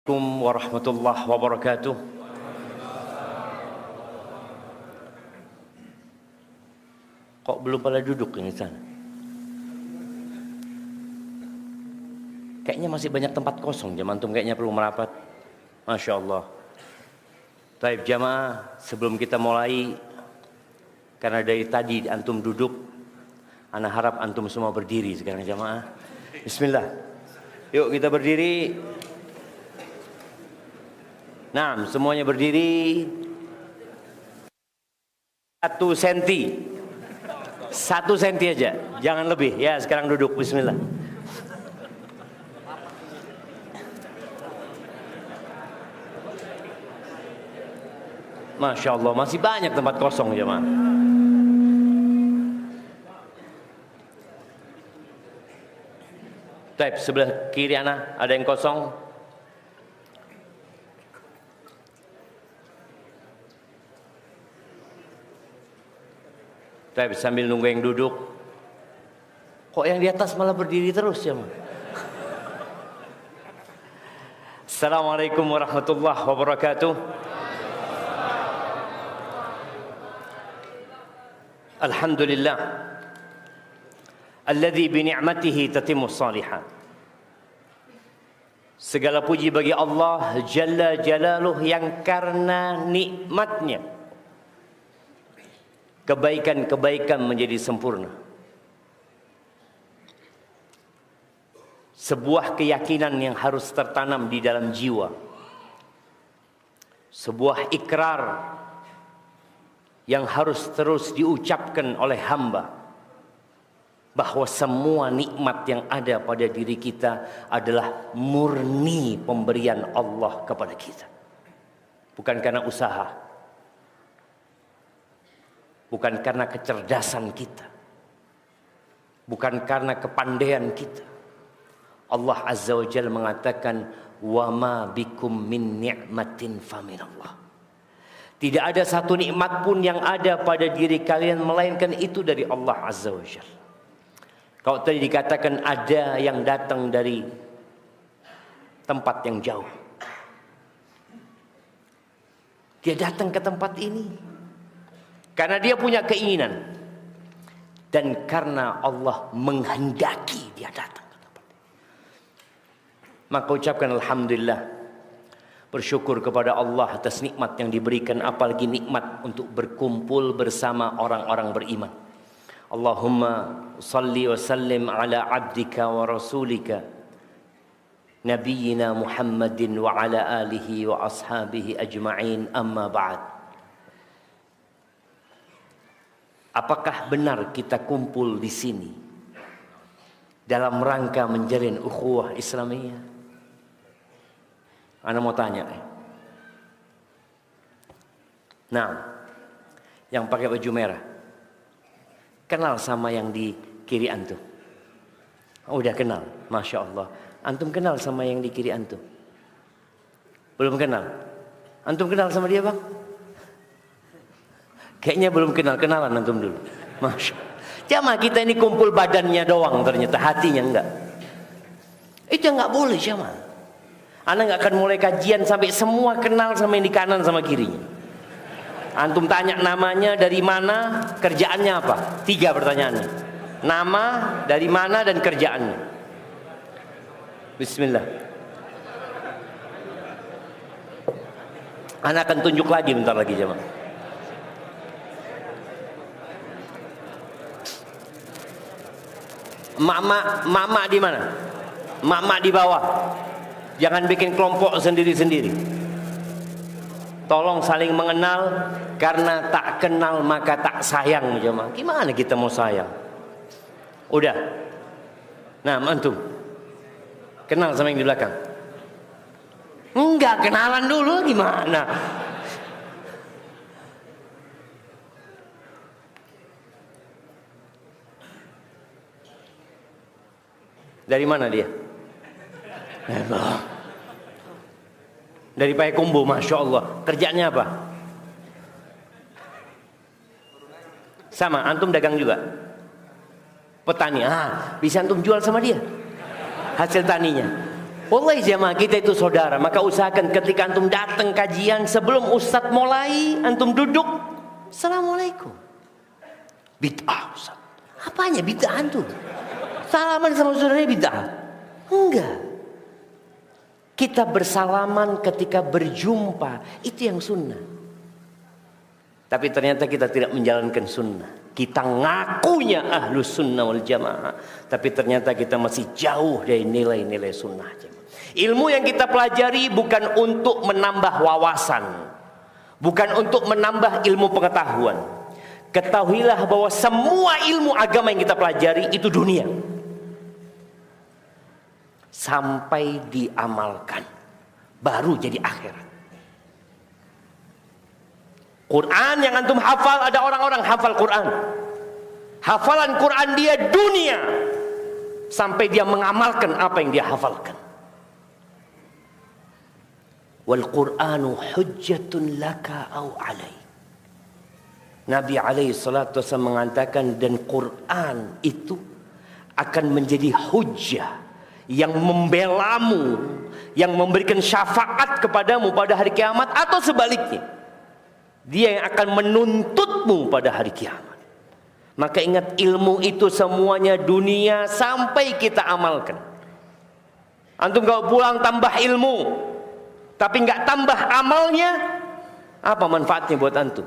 Assalamualaikum warahmatullahi wabarakatuh. Kok belum pada duduk ini sana? Kayaknya masih banyak tempat kosong. Antum kayaknya perlu merapat. Masya Allah. Taib jamaah, sebelum kita mulai, karena dari tadi antum duduk, ana harap antum semua berdiri sekarang jamaah. Bismillah. Yuk kita berdiri. Nah, semuanya berdiri. 1 senti. 1 senti aja, jangan lebih. Ya, sekarang duduk. Bismillah. Masya Allah, masih banyak tempat kosong jemaah. Taib, sebelah kiri ana ada yang kosong. Taib, sambil nunggu yang duduk. Kok yang di atas malah berdiri terus jemaah? Assalamualaikum warahmatullahi wabarakatuh. Alhamdulillah alladzi bi ni'matihi tatimmus shalihat. Segala puji bagi Allah Jalla Jalaluh yang karena nikmatnya kebaikan-kebaikan menjadi sempurna. Sebuah keyakinan yang harus tertanam di dalam jiwa. Sebuah ikrar yang harus terus diucapkan oleh hamba, bahwa semua nikmat yang ada pada diri kita adalah murni pemberian Allah kepada kita. Bukan karena usaha, bukan karena kecerdasan kita, bukan karena kepandaian kita. Allah Azza wa Jalla mengatakan, "Wa ma bikum min ni'matin faminallah." Tidak ada satu nikmat pun yang ada pada diri kalian melainkan itu dari Allah Azza wa Jalla. Kalau tadi dikatakan ada yang datang dari tempat yang jauh, dia datang ke tempat ini karena dia punya keinginan dan karena Allah menghendaki dia datang ke tempat ini. Maka ucapkan alhamdulillah. Bersyukur kepada Allah atas nikmat yang diberikan, apalagi nikmat untuk berkumpul bersama orang-orang beriman. Allahumma salli wa sallim ala abdika wa rasulika Nabiyyina Muhammadin wa ala alihi wa ashabihi ajma'in, amma ba'd. Apakah benar kita kumpul di sini dalam rangka menjalin ukhuwah Islamiyah? Anda mau tanya. Nah, yang pakai baju merah, kenal sama yang di kiri antum? Oh, udah kenal, Masya Allah. Antum kenal sama yang di kiri antum? Belum kenal? Antum kenal sama dia bang? Kayaknya belum kenal, kenalan antum dulu. Masya Allah. Jamaah kita ini kumpul badannya doang, ternyata hatinya enggak. Itu enggak boleh jamaah. Anda nggak akan mulai kajian sampai semua kenal sama yang di kanan sama kirinya. Antum tanya namanya, dari mana, kerjaannya apa? 3 pertanyaannya. Nama, dari mana, dan kerjaannya. Bismillah. Anda akan tunjuk lagi bentar lagi jemaah. Mama di mana? Mama di bawah. Jangan bikin kelompok sendiri-sendiri. Tolong saling mengenal, karena tak kenal maka tak sayang jemaah. Gimana kita mau sayang? Udah. Nah, antum kenal sama yang di belakang? Enggak, kenalan dulu gimana? Dari mana dia? Dari Payakumbuh, Masya Allah. Kerjanya apa? Sama, antum dagang juga? Petani. Bisa antum jual sama dia hasil taninya. Wallahi jamaah, kita itu saudara. Maka usahakan ketika antum datang kajian, sebelum ustadz mulai, antum duduk, assalamualaikum. Bid'ah ustadz. Apanya bid'ah antum? Salaman sama saudaranya bid'ah? Enggak. Kita bersalaman ketika berjumpa, itu yang sunnah. Tapi ternyata kita tidak menjalankan sunnah. Kita ngakunya ahlus sunnah wal jamaah, tapi ternyata kita masih jauh dari nilai-nilai sunnah. Ilmu yang kita pelajari bukan untuk menambah wawasan, bukan untuk menambah ilmu pengetahuan. Ketahuilah bahwa semua ilmu agama yang kita pelajari itu dunia, sampai diamalkan baru jadi akhirat. Quran yang antum hafal, ada orang-orang hafal Quran, hafalan Quran dia dunia, sampai dia mengamalkan apa yang dia hafalkan. Wal Quranu hujjatun laka au alaik. Nabi alaihi salatu wasallam mengatakan, dan Quran itu akan menjadi hujjah yang membelamu, yang memberikan syafaat kepadamu pada hari kiamat, atau sebaliknya, dia yang akan menuntutmu pada hari kiamat. Maka ingat, ilmu itu semuanya dunia sampai kita amalkan. Antum kalau pulang tambah ilmu, tapi nggak tambah amalnya, apa manfaatnya buat antum?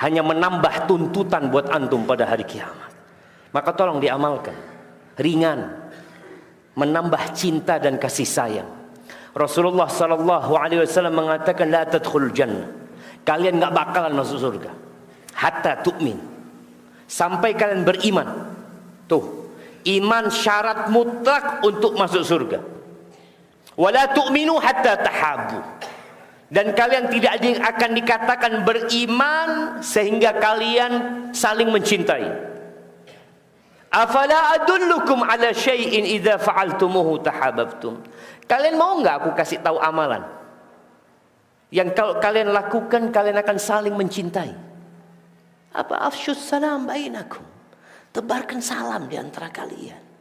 Hanya menambah tuntutan buat antum pada hari kiamat. Maka tolong diamalkan, ringan, menambah cinta dan kasih sayang. Rasulullah sallallahu alaihi wasallam mengatakan, la tadkhulul jannah, kalian nggak bakalan masuk surga hatta tu'min, sampai kalian beriman. Tuh, iman syarat mutlak untuk masuk surga. Wala tu'minu hatta tahabu, dan kalian tidak akan dikatakan beriman sehingga kalian saling mencintai. Afala adullukum ala syai'in idza fa'altumuhu tahabbtum. Kalian mau nggak aku kasih tahu amalan yang kalau kalian lakukan, kalian akan saling mencintai? Apa? Afsyus salam bainakum, tebarkan salam di antara kalian.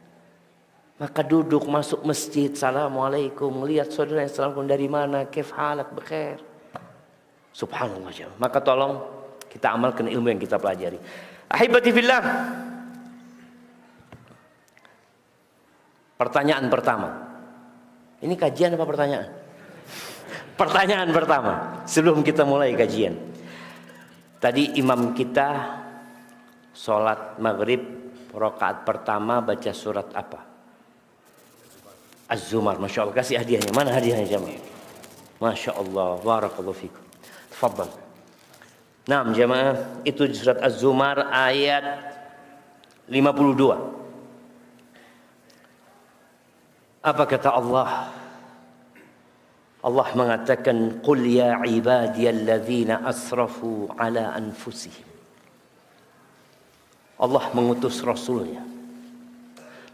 Maka duduk masuk masjid, assalamualaikum, melihat saudara yang assalamualaikum dari mana, kif halak, bekhair. Subhanallah jemaah. Maka tolong kita amalkan ilmu yang kita pelajari. Ahibati fillah. Pertanyaan pertama. Ini kajian apa pertanyaan? Pertanyaan pertama sebelum kita mulai kajian. Tadi imam kita sholat maghrib rakaat pertama baca surat apa? Az-Zumar. Masya Allah, kasih hadiahnya. Mana hadiahnya jemaah? Masya Allah, barakallahu fikum. Tafadhal. Nah jemaah, itu surat Az-Zumar ayat 52. Apa kata Allah? Allah mengatakan, qul ya ibadiyalladzina asrafu ala anfusihim. Allah mengutus Rasulnya,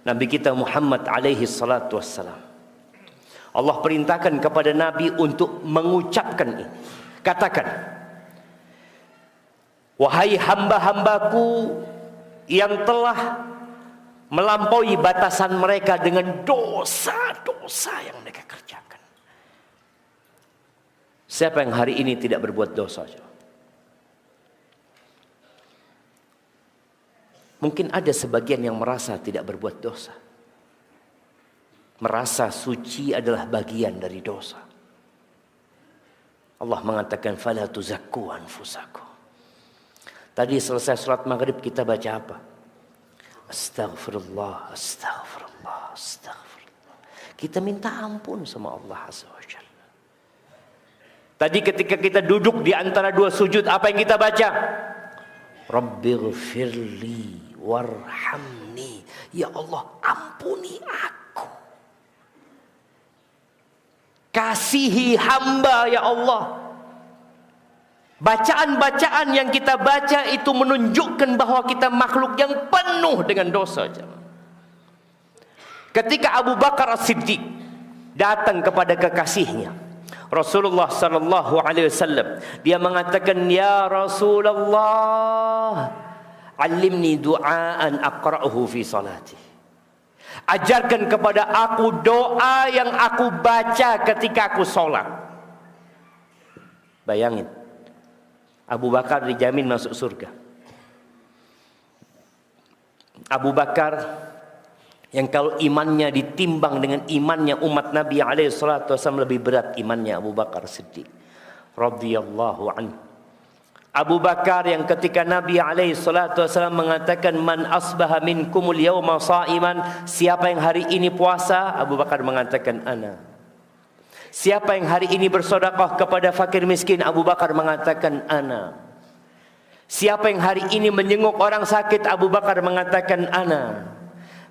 Nabi kita Muhammad alaihi salatu wassalam. Allah perintahkan kepada Nabi untuk mengucapkan ini. Katakan, wahai hamba-hambaku yang telah melampaui batasan mereka dengan dosa-dosa yang mereka kerjakan. Siapa yang hari ini tidak berbuat dosa? Mungkin ada sebagian yang merasa tidak berbuat dosa, merasa suci adalah bagian dari dosa. Allah mengatakan, fala tuzakku anfusakum. Tadi selesai sholat maghrib kita baca apa? Astaghfirullah, astaghfirullah, astaghfirullah. Kita minta ampun sama Allah Azza wa Jalla. Tadi ketika kita duduk di antara dua sujud, apa yang kita baca? Rabbighfirli warhamni. Ya Allah, ampuni aku. Kasihi hamba ya Allah. Bacaan-bacaan yang kita baca itu menunjukkan bahwa kita makhluk yang penuh dengan dosa. Ketika Abu Bakar As-Siddiq datang kepada kekasihnya Rasulullah sallallahu alaihi wasallam, dia mengatakan, ya Rasulullah, alimni du'aan aqra'uhu fi salati. Ajarkan kepada aku doa yang aku baca ketika aku sholat. Bayangin, Abu Bakar dijamin masuk surga. Abu Bakar yang kalau imannya ditimbang dengan imannya umat Nabi SAW lebih berat imannya Abu Bakar Siddiq radhiyallahu anhu. Abu Bakar yang ketika Nabi SAW mengatakan man asbaha minkumul yawma sa'iman, siapa yang hari ini puasa, Abu Bakar mengatakan ana. Siapa yang hari ini bersedekah kepada fakir miskin, Abu Bakar mengatakan ana. Siapa yang hari ini menjenguk orang sakit, Abu Bakar mengatakan ana.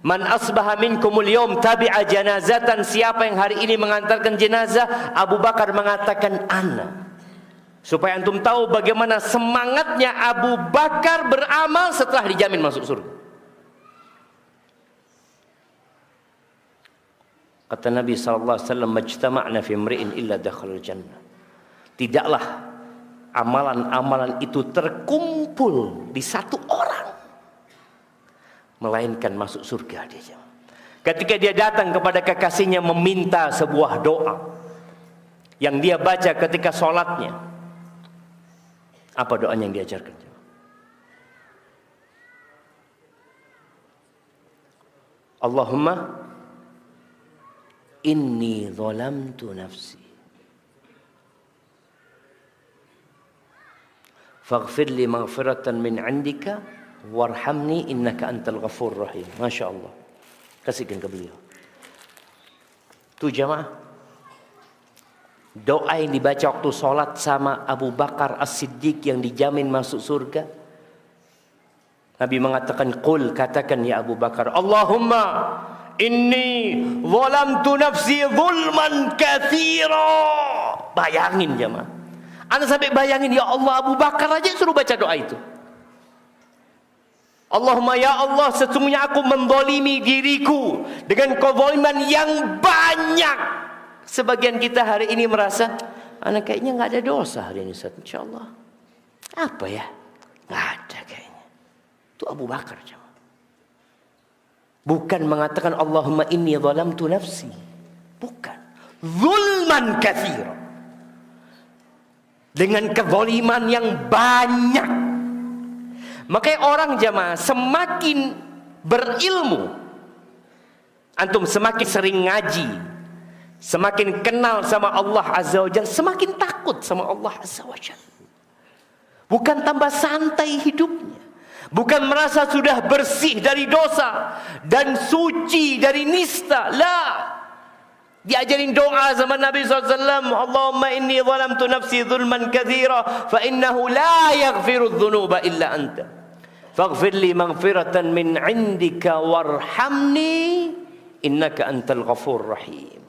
Man asbaha minkumul yawm tabi'a janazatan, siapa yang hari ini mengantarkan jenazah, Abu Bakar mengatakan ana. Supaya antum tahu bagaimana semangatnya Abu Bakar beramal setelah dijamin masuk surga. Kata Nabi SAW, majtama'na fi imri'in illa dakhalal jannah. Tidaklah amalan-amalan itu terkumpul di satu orang, melainkan masuk surga dia. Ketika dia datang kepada kekasihnya meminta sebuah doa yang dia baca ketika sholatnya, apa doanya yang diajarkan? Allahumma inni zalamtu nafsi faghfir li maghfiratan min 'indika warhamni innaka antal ghafurur rahim. Masya Allah. Kasihkan ke beliau. Tuh jamaah, doa yang dibaca waktu sholat sama Abu Bakar As-Siddiq yang dijamin masuk surga. Nabi mengatakan, qul, katakan ya Abu Bakar, Allahumma inni zalamtu nafsi zulman katsira. Bayangin jamaah, anda sampai bayangin, ya Allah, Abu Bakar aja suruh baca doa itu. Allahumma ya Allah, sesungguhnya aku menzalimi diriku dengan kezaliman yang banyak. Sebagian kita hari ini merasa, anak kayaknya nggak ada dosa hari ini, Ustaz. Insyaallah. Apa ya? Nggak ada kayaknya. Itu Abu Bakar. Bukan mengatakan Allahumma inni zalamtu nafsi. Bukan. Zulman katsira. Dengan kezaliman yang banyak. Makanya orang jamaah semakin berilmu, antum semakin sering ngaji, semakin kenal sama Allah Azza wa Jalla, semakin takut sama Allah Azza wa Jalla. Bukan tambah santai hidupnya, bukan merasa sudah bersih dari dosa dan suci dari nista. La, diajarin doa zaman Nabi SAW. Allahumma inni zalamtu nafsi zulman katsira fa innahu la yaghfiru dzunuba illa anta faghfir li maghfiratan min 'indika warhamni innaka antal ghafurur rahim.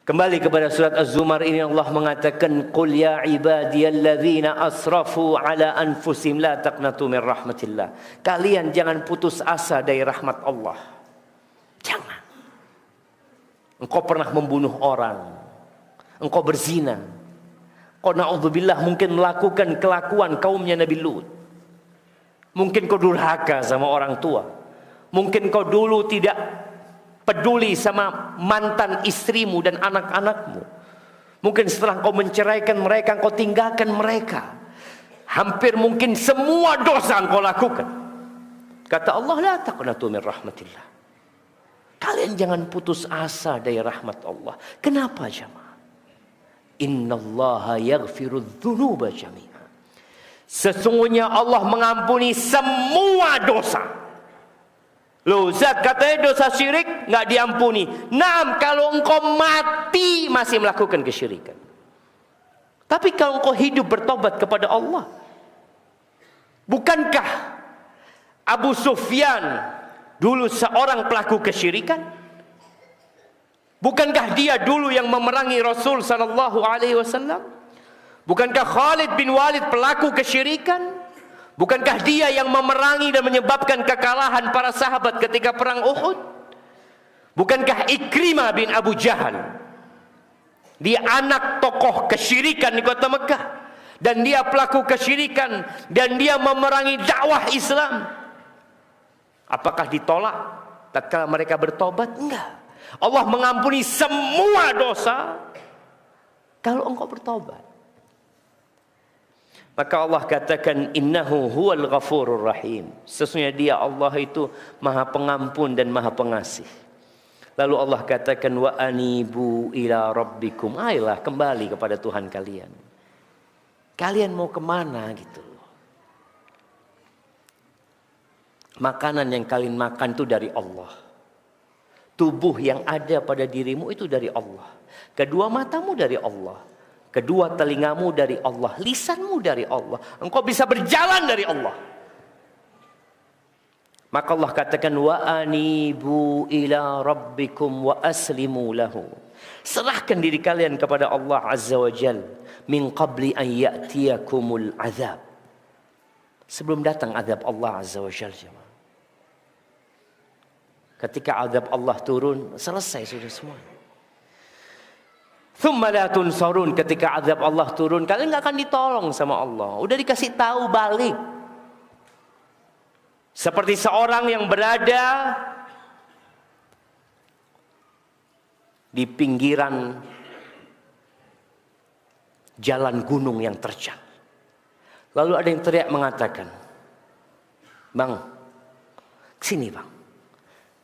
Kembali kepada surat Az-Zumar ini, Allah mengatakan, qul ya ibadiyalladzina asrafu ala anfusihim la taqnatu min rahmatillah. Kalian jangan putus asa dari rahmat Allah. Jangan. Engkau pernah membunuh orang, engkau berzina, engkau na'udzubillah mungkin melakukan kelakuan kaumnya Nabi Lut, mungkin kau durhaka sama orang tua, mungkin kau dulu tidak peduli sama mantan istrimu dan anak-anakmu, mungkin setelah kau menceraikan mereka, engkau tinggalkan mereka, hampir mungkin semua dosa engkau lakukan. Kata Allah, la taqnatu min rahmatillah. Kalian jangan putus asa dari rahmat Allah. Kenapa jemaah? Innallaha yaghfiru dzunuba jami'a. Sesungguhnya Allah mengampuni semua dosa. Loh, Zat katanya dosa syirik nggak diampuni. Naam, kalau engkau mati masih melakukan kesyirikan. Tapi kalau engkau hidup bertobat kepada Allah, bukankah Abu Sufyan dulu seorang pelaku kesyirikan? Bukankah dia dulu yang memerangi Rasul sallallahu alaihi wasallam? Bukankah Khalid bin Walid pelaku kesyirikan? Bukankah dia yang memerangi dan menyebabkan kekalahan para sahabat ketika perang Uhud? Bukankah Ikrimah bin Abu Jahal, dia anak tokoh kesyirikan di kota Mekah, dan dia pelaku kesyirikan, dan dia memerangi dakwah Islam? Apakah ditolak? tatkala mereka bertobat? Enggak. Allah mengampuni semua dosa kalau engkau bertobat. Maka Allah katakan, innahu huwal ghafurur rahim. Sesungguhnya dia Allah itu maha pengampun dan maha pengasih. Lalu Allah katakan, wa anibu ila rabbikum. Ayolah kembali kepada Tuhan kalian. Kalian mau kemana gitu. Makanan yang kalian makan itu dari Allah. Tubuh yang ada pada dirimu itu dari Allah. Kedua matamu dari Allah. Kedua telingamu dari Allah. Lisanmu dari Allah. Engkau bisa berjalan dari Allah. Maka Allah katakan, wa anibu ila rabbikum wa aslimu lahu. Serahkan diri kalian kepada Allah Azza wa Jal. Min qabli an ya'tiyakumul azab. Sebelum datang azab Allah Azza wa Jal. Ketika azab Allah turun, selesai sudah semua. Thumma la tunsarun, ketika azab Allah turun, kalian enggak akan ditolong sama Allah. Udah dikasih tahu balik. Seperti seorang yang berada di pinggiran jalan gunung yang terjal. Lalu ada yang teriak mengatakan, "Bang, sini bang.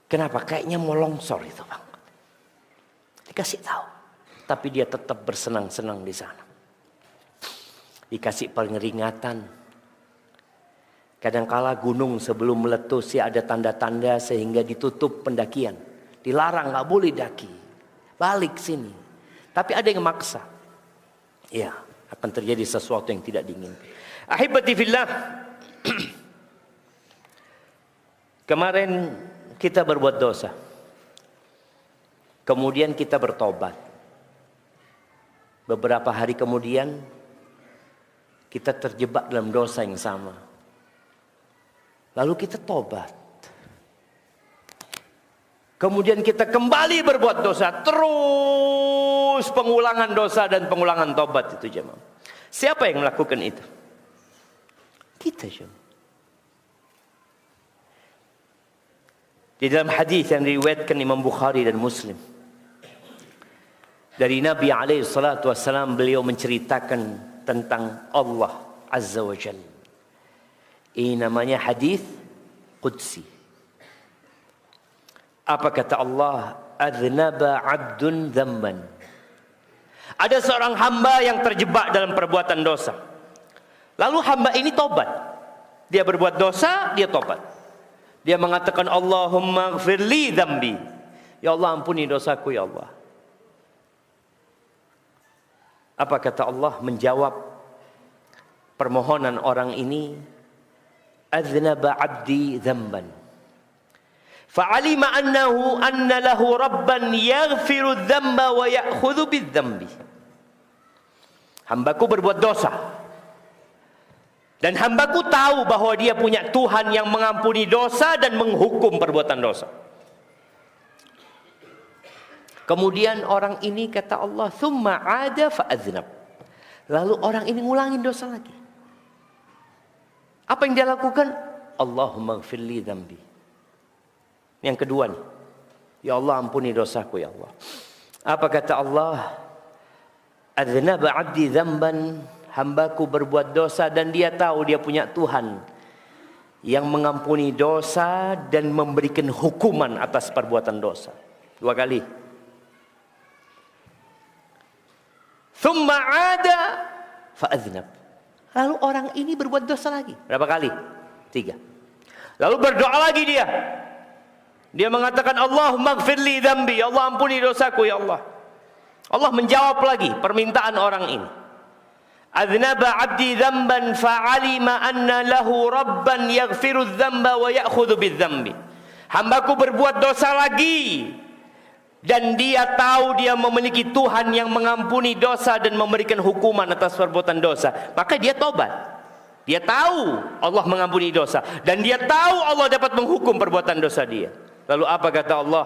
Kenapa? Kayaknya mau longsor itu bang." Dikasih tahu. Tapi dia tetap bersenang-senang di sana. Dikasih peringatan. Kadangkala gunung sebelum meletus ya ada tanda-tanda sehingga ditutup pendakian. Dilarang, nggak boleh daki. Balik sini. Tapi ada yang maksa. Ya, akan terjadi sesuatu yang tidak diinginkan. Ahibati fillah. Kemarin kita berbuat dosa. Kemudian kita bertobat. Beberapa hari kemudian kita terjebak dalam dosa yang sama. Lalu kita tobat. Kemudian kita kembali berbuat dosa. Terus pengulangan dosa dan pengulangan tobat itu jemaah. Siapa yang melakukan itu? Kita jemaah. Di dalam hadis yang diriwayatkan Imam Bukhari dan Muslim. Dari Nabi SAW beliau menceritakan tentang Allah Azza wa Jalla. Ini namanya hadis Qudsi. Apa kata Allah? Adznaba abdun dzamban. Ada seorang hamba yang terjebak dalam perbuatan dosa. Lalu hamba ini tobat. Dia berbuat dosa, dia tobat. Dia mengatakan, Allahumma gfirli dzambi. Ya Allah, ampuni dosaku ya Allah. Apa kata Allah menjawab permohonan orang ini? Adznaba abdi dzamban. Fa'alima annahu anna lahu rabban yaghfiru dzamba wa ya'khudhu bidzambi. Hambaku berbuat dosa. Dan hambaku tahu bahwa dia punya Tuhan yang mengampuni dosa dan menghukum perbuatan dosa. Kemudian orang ini kata Allah, "Tsumma 'ada fa'adznab." Lalu orang ini ngulangin dosa lagi. Apa yang dia lakukan? Allahumma ighfirli dzambi. Yang kedua nih. Ya Allah, ampuni dosaku ya Allah. Apa kata Allah? Adznaba 'abdi dzamban. Hambaku berbuat dosa dan dia tahu dia punya Tuhan yang mengampuni dosa dan memberikan hukuman atas perbuatan dosa. Dua kali. Thumma 'ada fa'adznab. Lalu orang ini berbuat dosa lagi. Berapa kali? 3. Lalu berdoa lagi dia. Dia mengatakan, Allahumma gfirli dzambi. Ya Allah, ampuni dosaku ya Allah. Allah menjawab lagi permintaan orang ini. Adznaba 'abdi dzamban fa'alima anna lahu rabban yaghfiru dzamba wa ya'khudhu bidzambi. Hambaku berbuat dosa lagi. Dan dia tahu dia memiliki Tuhan yang mengampuni dosa dan memberikan hukuman atas perbuatan dosa. Maka dia tobat. Dia tahu Allah mengampuni dosa. Dan dia tahu Allah dapat menghukum perbuatan dosa dia. Lalu apa kata Allah?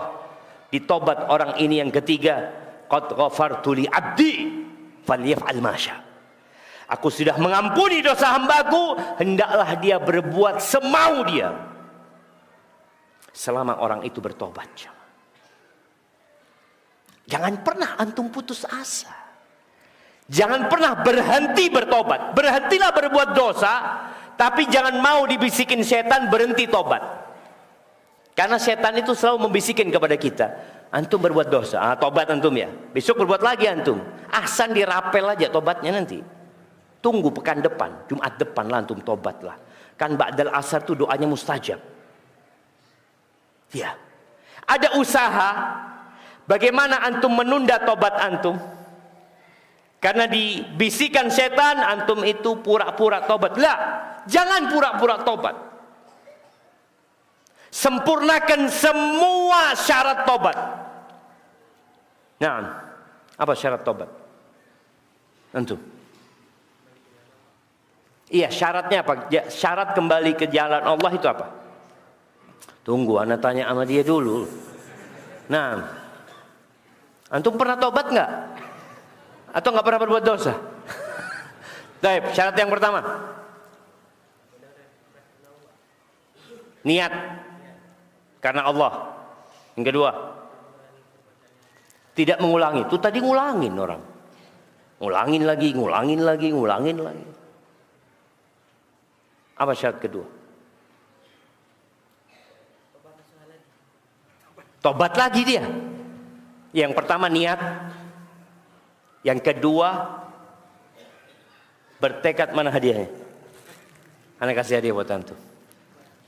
Ditobat orang ini yang ketiga. Qad ghafartu li abdi falyaf'al ma syaa. Aku sudah mengampuni dosa hambaku. Hendaklah dia berbuat semau dia. selama orang itu bertobat. Jangan pernah antum putus asa. Jangan pernah berhenti bertobat. Berhentilah berbuat dosa, tapi jangan mau dibisikin setan berhenti tobat. Karena setan itu selalu membisikin kepada kita, antum berbuat dosa, tobat antum ya. Besok berbuat lagi antum. Ahsan dirapel aja tobatnya nanti. Tunggu pekan depan, Jumat depan lah antum tobatlah. Kan ba'dal asar tuh doanya mustajab. Ya. Ada usaha bagaimana antum menunda tobat antum. Karena dibisikan setan antum itu pura-pura tobat. Lah, jangan pura-pura tobat. Sempurnakan semua syarat tobat. Nah, apa syarat tobat? Antum. Iya, syaratnya apa? Syarat kembali ke jalan Allah itu apa? Tunggu, ana tanya sama dia dulu. Nah, antum pernah tobat nggak? Atau nggak pernah berbuat dosa? Baik, syarat yang pertama. Niat karena Allah. Yang kedua, tidak mengulangi. Itu tadi ngulangin orang. Ngulangin lagi. Apa syarat kedua? Tobat lagi dia. Yang pertama niat. Yang kedua bertekad. Mana hadiahnya? Ana kasih hadiah buat antum.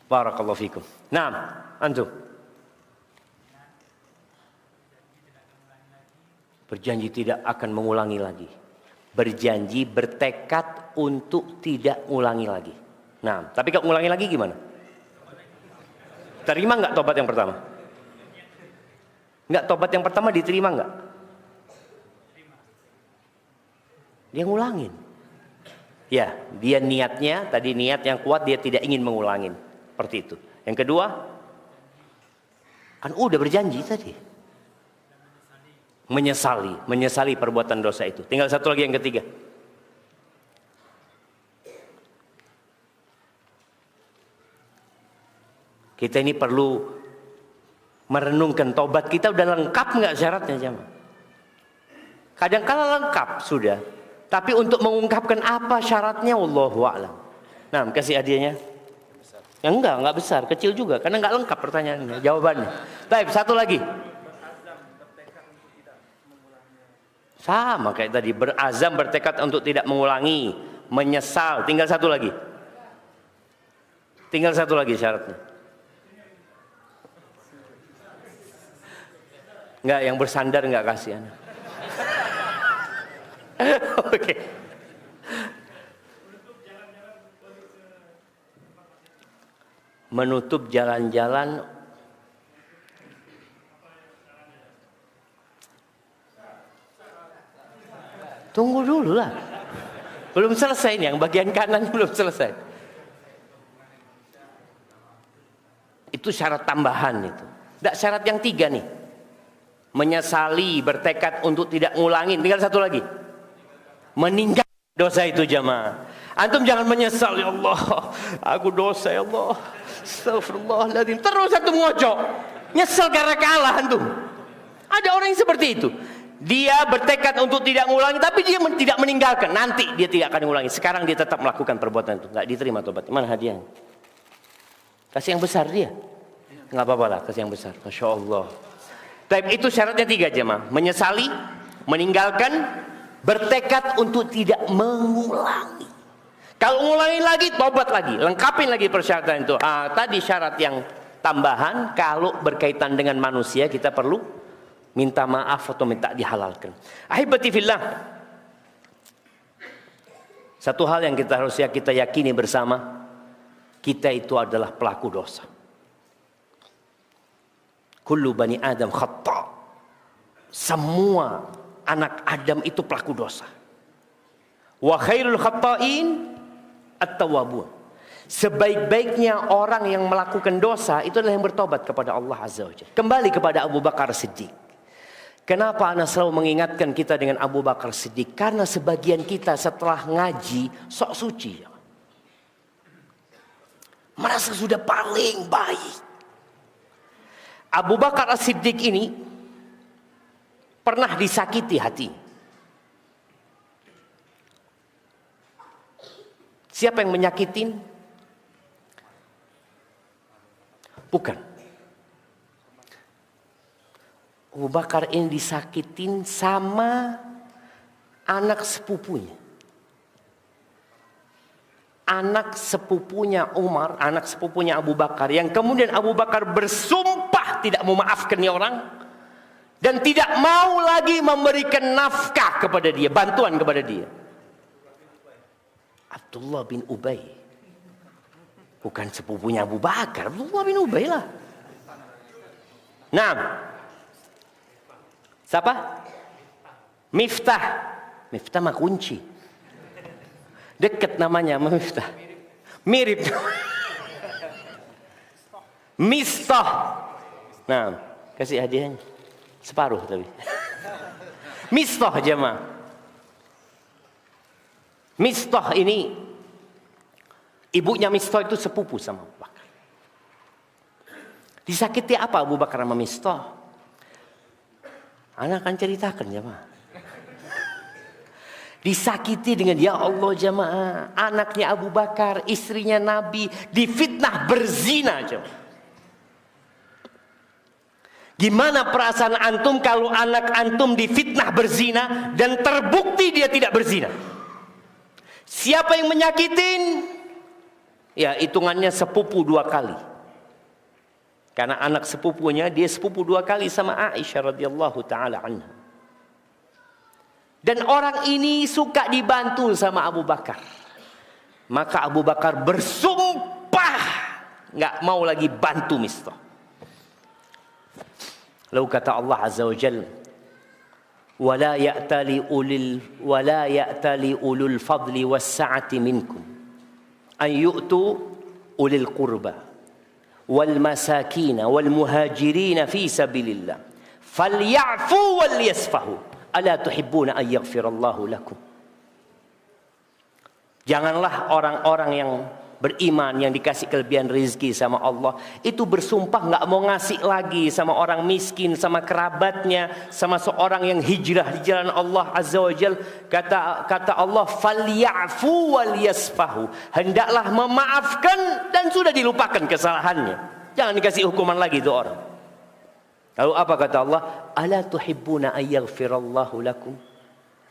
Barakallahu fikum. Nah, antum. Berjanji tidak akan mengulangi lagi. Berjanji bertekad untuk tidak mengulangi lagi. Nah, tapi kalau mengulangi lagi gimana? Terima nggak tobat yang pertama? Nggak, tobat yang pertama diterima nggak? Dia ngulangin. Ya, dia niatnya tadi niat yang kuat, dia tidak ingin mengulangin. Seperti itu. Yang kedua, kan udah berjanji tadi. Menyesali perbuatan dosa itu. Tinggal satu lagi yang ketiga. Kita ini perlu merenungkan tobat kita udah lengkap nggak syaratnya jemaah? Kadang-kala lengkap sudah. Tapi untuk mengungkapkan apa syaratnya, wallahu a'lam. Nah, kasih hadiahnya. Ya enggak besar, kecil juga. Karena enggak lengkap pertanyaannya, jawabannya. Baik, satu lagi. Sama kayak tadi, berazam, bertekad untuk tidak mengulangi. Menyesal, tinggal satu lagi. Tinggal satu lagi syaratnya. Enggak, yang bersandar enggak kasihan. Oke. Menutup jalan-jalan tunggu dulu lah. Belum selesai nih, yang bagian kanan belum selesai. Itu syarat tambahan itu. Tidak, syarat yang tiga nih. Menyesali, bertekad untuk tidak ngulangin. Tinggal satu lagi. Meninggal dosa itu jamaah. Antum jangan menyesal, ya Allah, aku dosa ya Allah, astagfirullahaladzim. Terus antum ngocok, nyesel karena kalah antum. Ada orang yang seperti itu. Dia bertekad untuk tidak mengulangi, tapi dia tidak meninggalkan. Nanti dia tidak akan mengulangi. Sekarang dia tetap melakukan perbuatan itu. Nggak diterima tobat. Mana hadiahnya? Kasih yang besar dia. Nggak apa-apa lah, kasih yang besar. Masya Allah. Tapi itu syaratnya tiga jemaah. Menyesali, meninggalkan, bertekad untuk tidak mengulangi. Kalau mengulangi lagi, tobat lagi, lengkapin lagi persyaratan itu. Tadi syarat yang tambahan, kalau berkaitan dengan manusia kita perlu minta maaf atau minta dihalalkan. Ahibati fillah. Satu hal yang kita yakini bersama, kita itu adalah pelaku dosa. Kullu bani Adam khata'. Semua anak Adam itu pelaku dosa. Wa khairul khata'in at-tawwabun. Sebaik-baiknya orang yang melakukan dosa itu adalah yang bertobat kepada Allah Azza wa Jalla. Kembali kepada Abu Bakar Siddiq. Kenapa ana selalu mengingatkan kita dengan Abu Bakar Siddiq? Karena sebagian kita setelah ngaji sok suci. Merasa sudah paling baik. Abu Bakar As-Siddiq ini pernah disakiti hati. Siapa yang menyakitin? Bukan. Abu Bakar ini disakitin sama anak sepupunya. Anak sepupunya Umar, anak sepupunya Abu Bakar, yang kemudian Abu Bakar bersumpah tidak memaafkan dia orang dan tidak mau lagi memberikan nafkah kepada dia, bantuan kepada dia. Abdullah bin Ubay. Bukan sepupunya Abu Bakar, Abdullah bin Ubay lah. Nah, siapa? Miftah. Miftah mah kunci. Dekat namanya Miftah. Mirip. Mistah. Nah, kasih hadiahnya. Separuh tapi. Mistah jemaah. Mistah ini, ibunya Mistah itu sepupu sama Abu Bakar. Disakiti apa Abu Bakar sama Mistah? Anak akan ceritakan jemaah. Disakiti dengan, ya Allah jemaah, anaknya Abu Bakar, istrinya Nabi, difitnah berzina jemaah. Gimana perasaan antum kalau anak antum difitnah berzina dan terbukti dia tidak berzina? Siapa yang menyakitin? Ya, hitungannya sepupu 2 kali. Karena anak sepupunya, dia sepupu 2 kali sama Aisyah radhiyallahu taala anha. Dan orang ini suka dibantu sama Abu Bakar. Maka Abu Bakar bersumpah nggak mau lagi bantu Mistah. Lalu kata Allah Azza wa Jalla, "Wala ya'tali ulul fadli was-sa'ati minkum an yu'tu ulil qurba wal masakin wal muhajirin fi sabilillah falyafu wal yasfahu." Ala tuhibbuna an yaghfirallahu lakum. Janganlah orang-orang yang beriman, yang dikasih kelebihan rezeki sama Allah, itu bersumpah nggak mau ngasih lagi sama orang miskin, sama kerabatnya, sama seorang yang hijrah di jalan Allah Azza wa Jal. Kata Allah, falyafu wal yasfahu. Hendaklah memaafkan dan sudah dilupakan kesalahannya. Jangan dikasih hukuman lagi itu orang. Lalu apa kata Allah? Ala tuhibbuna ayyaghfirallahu lakum.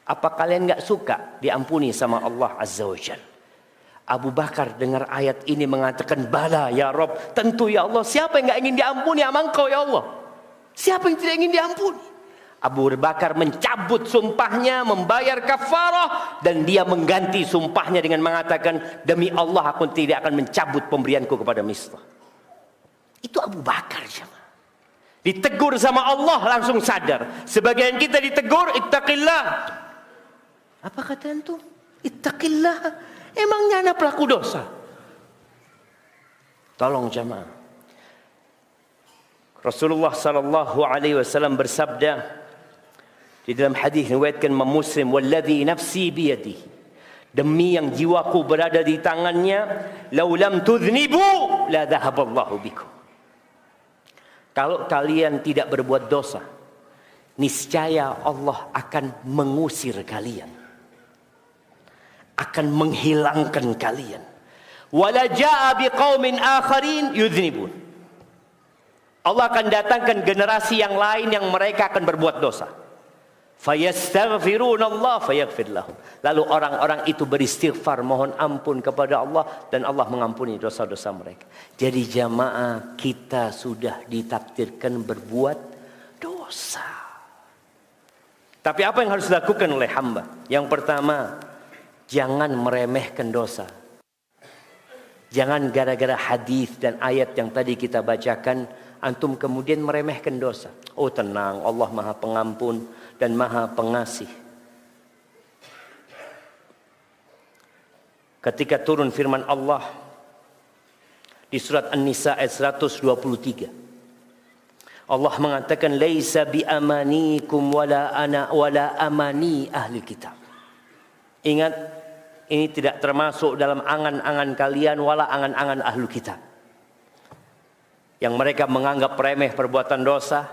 Apa kalian enggak suka diampuni sama Allah Azza wa Jalla? Abu Bakar dengar ayat ini mengatakan, bala ya Rabb, tentu ya Allah. Siapa yang enggak ingin diampuni sama Engkau ya Allah? Siapa yang tidak ingin diampuni? Abu Bakar mencabut sumpahnya, membayar kafarah, dan dia mengganti sumpahnya dengan mengatakan, demi Allah aku tidak akan mencabut pemberianku kepada Mistah. Itu Abu Bakar jemaah. Ditegur sama Allah langsung sadar. Sebagian kita ditegur, ittaqillah. Apa kata antum? Ittaqillah. Emangnya anak pelaku dosa? Tolong jemaah. Rasulullah sallallahu alaihi wasallam bersabda di dalam hadis riwayatkan Imam Muslim, "Walladzi nafsi biyadihi." Demi yang jiwaku berada di tangannya, "Lau lam tudhnibu la dhahaballahu bikum." Kalau kalian tidak berbuat dosa, niscaya Allah akan mengusir kalian, akan menghilangkan kalian. Wala jaa biqaumin akharin yudhnibun. Allah akan datangkan generasi yang lain yang mereka akan berbuat dosa. Fayastaghfirunallah fayaghfir lahum. Lalu orang-orang itu beristighfar, mohon ampun kepada Allah, dan Allah mengampuni dosa-dosa mereka. Jadi jamaah, kita sudah ditakdirkan berbuat dosa. Tapi apa yang harus dilakukan oleh hamba? Yang pertama, jangan meremehkan dosa. Jangan gara-gara hadis dan ayat yang tadi kita bacakan, antum kemudian meremehkan dosa. Oh tenang, Allah Maha Pengampun dan Maha Pengasih. Ketika turun firman Allah di surat An-Nisa ayat 123, Allah mengatakan, laisa bi amanikum wala amani ahli kitab. Ingat, ini tidak termasuk dalam angan-angan kalian wala angan-angan ahlu kitab. yang mereka menganggap remeh perbuatan dosa,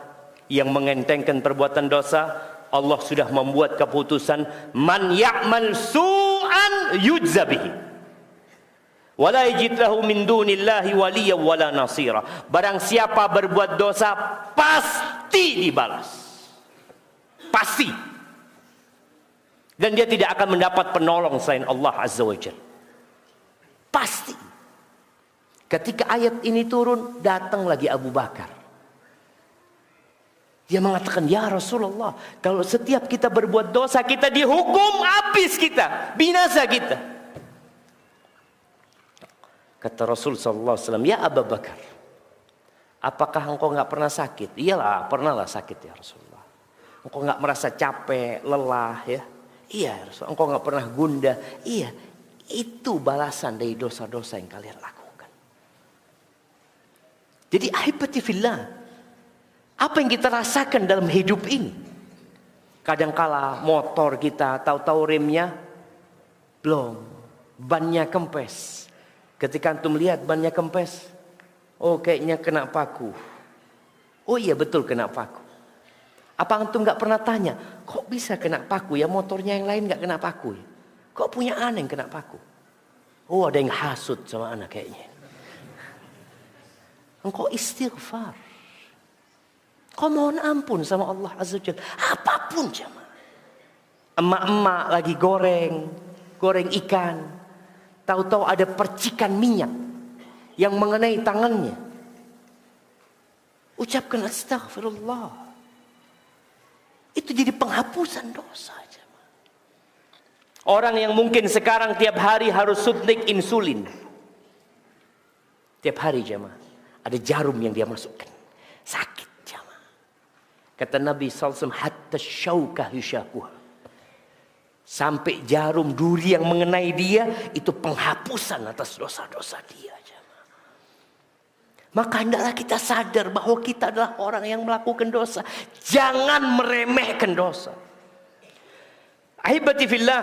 yang mengentengkan perbuatan dosa, Allah sudah membuat keputusan, man ya'mal su'an yujza bihi wala yajid lahu min dunillahi waliyyan wala nasira. Barang siapa berbuat dosa pasti dibalas. Pasti. Dan dia tidak akan mendapat penolong selain Allah Azza wa Jalla. Pasti. Ketika ayat ini turun, datang lagi Abu Bakar. Dia mengatakan, ya Rasulullah, kalau setiap kita berbuat dosa, kita dihukum, habis kita, binasa kita. Kata Rasul sallallahu alaihi wasallam, ya Abu Bakar, apakah engkau enggak pernah sakit? Iyalah, pernahlah sakit ya Rasulullah. Engkau enggak merasa capek, lelah ya? Iya Rasul. Engkau enggak pernah gundah? Iya. Itu balasan dari dosa-dosa yang kalian lakukan. Jadi ahibati fillah, apa yang kita rasakan dalam hidup ini? Kadangkala motor kita tahu-tahu remnya belum, bannya kempes. Ketika antum lihat bannya kempes, oh kayaknya kena paku. Oh iya betul kena paku. Apa antum nggak pernah tanya, kok bisa kena paku ya, motornya yang lain nggak kena paku? Kok punya anak yang kena paku? Oh ada yang hasut sama anak kayaknya. Engkau istighfar. Kau mohon ampun sama Allah Azza wa Jalla. Apapun jemaah. Emak-emak lagi goreng ikan. Tahu-tahu ada percikan minyak yang mengenai tangannya. Ucapkan astagfirullah. Itu jadi penghapusan dosa. Orang yang mungkin sekarang tiap hari harus suntik insulin. Tiap hari jemaah. Ada jarum yang dia masukkan. Sakit jemaah. Kata Nabi SAW, hatta syaukah yushakuha. Sampai jarum duri yang mengenai dia, itu penghapusan atas dosa-dosa dia. Maka hendaklah kita sadar bahwa kita adalah orang yang melakukan dosa. Jangan meremehkan dosa. Ahibati fillah,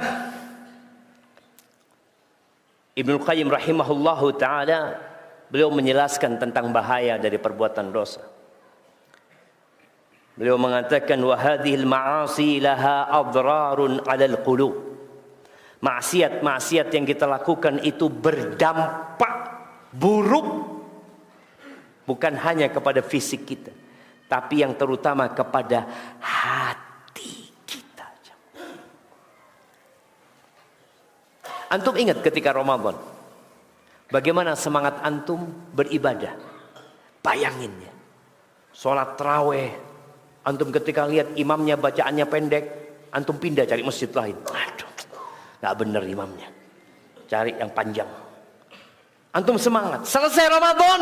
Ibnu Qayyim rahimahullahu ta'ala, beliau menjelaskan tentang bahaya dari perbuatan dosa. Beliau mengatakan, wa hadhil ma'asi laha adrarun 'alal qulub. Maksiat yang kita lakukan itu berdampak buruk bukan hanya kepada fisik kita, tapi yang terutama kepada hati kita. Antum ingat ketika Ramadan, bagaimana semangat antum beribadah? Bayangin ya, sholat tarawih. Antum ketika lihat imamnya bacaannya pendek, antum pindah cari masjid lain. Aduh, gak bener imamnya, cari yang panjang. Antum semangat, selesai Ramadan,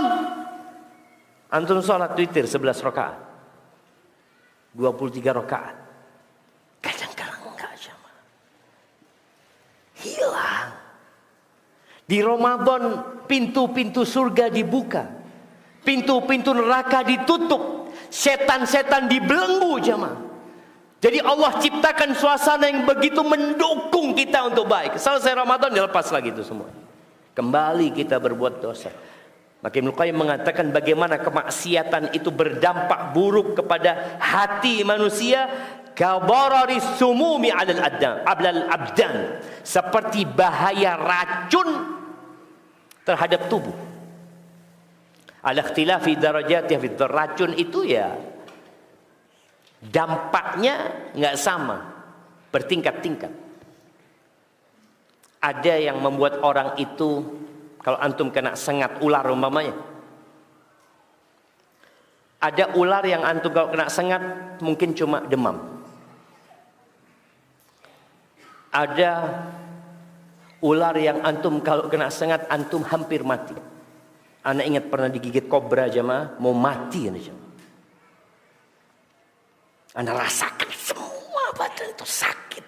antum sholat witir 11 rakaat, 23 rakaat. Kadang-kadang enggak jamaah, hilang. Di Ramadan pintu-pintu surga dibuka, pintu-pintu neraka ditutup. Setan-setan dibelenggu jemaah. Jadi Allah ciptakan suasana yang begitu mendukung kita untuk baik. Selesai Ramadan dilepas lagi itu semua. Kembali kita berbuat dosa. Maka Ibnu Qayyim mengatakan bagaimana kemaksiatan itu berdampak buruk kepada hati manusia. Kabarari sumumi 'alal abdan. Seperti bahaya racun terhadap tubuh. Al-ikhtilafi darajatih fid racun itu ya dampaknya nggak sama, bertingkat-tingkat. Ada yang membuat orang itu, kalau antum kena sengat ular umpamanya, ada ular yang antum kalau kena sengat mungkin cuma demam. Ada ular yang antum kalau kena sengat antum hampir mati. Anak ingat pernah digigit kobra jemaah, mau mati anak jemaah. Anak rasakan semua badan itu sakit.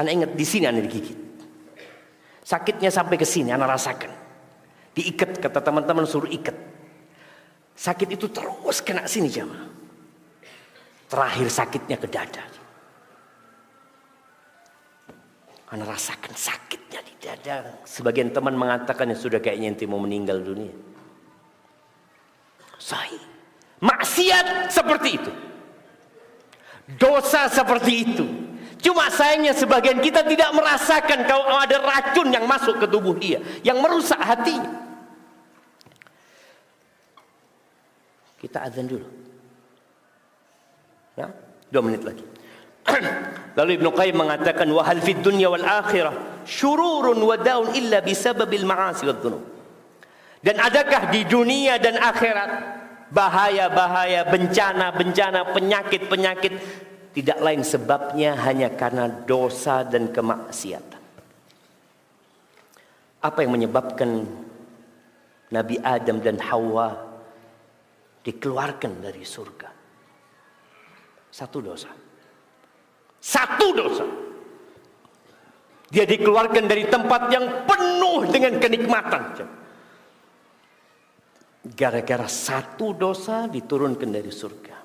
Anak ingat di sini anak digigit. Sakitnya sampai ke sini anak rasakan. Diikat, kata teman-teman suruh ikat. Sakit itu terus kena sini jemaah. Terakhir sakitnya ke dada. Anak rasakan sakitnya di dada. Sebagian teman mengatakan ya sudah kayaknya ente mau meninggal dunia. Sahih. Maksiat seperti itu. Dosa seperti itu. Cuma sayangnya sebagian kita tidak merasakan kalau ada racun yang masuk ke tubuh dia, yang merusak hatinya. Kita azan dulu. Ya, 2 menit lagi. Lalu Ibnu Qayyim mengatakan, wa hal fid dunya wal akhirah syururun wa daun illa bisababil ma'asi wad dhunub. Dan adakah di dunia dan akhirat bahaya-bahaya, bencana-bencana, penyakit-penyakit tidak lain sebabnya hanya karena dosa dan kemaksiatan. Apa yang menyebabkan Nabi Adam dan Hawa dikeluarkan dari surga? Satu dosa. Satu dosa. Dia dikeluarkan dari tempat yang penuh dengan kenikmatan. Gara-gara satu dosa diturunkan dari surga.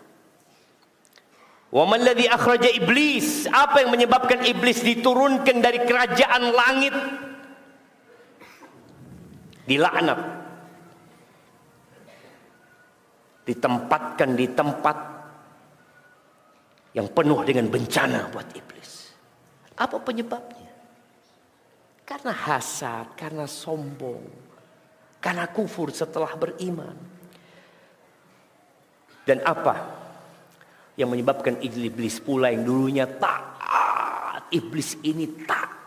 Wa man ladzi akhraja iblis? Apa yang menyebabkan iblis diturunkan dari kerajaan langit? Dilaknat. Ditempatkan di tempat yang penuh dengan bencana buat iblis. Apa penyebabnya? Karena hasad, karena sombong, karena kufur setelah beriman. Dan apa yang menyebabkan iblis pula yang dulunya taat? Iblis ini taat.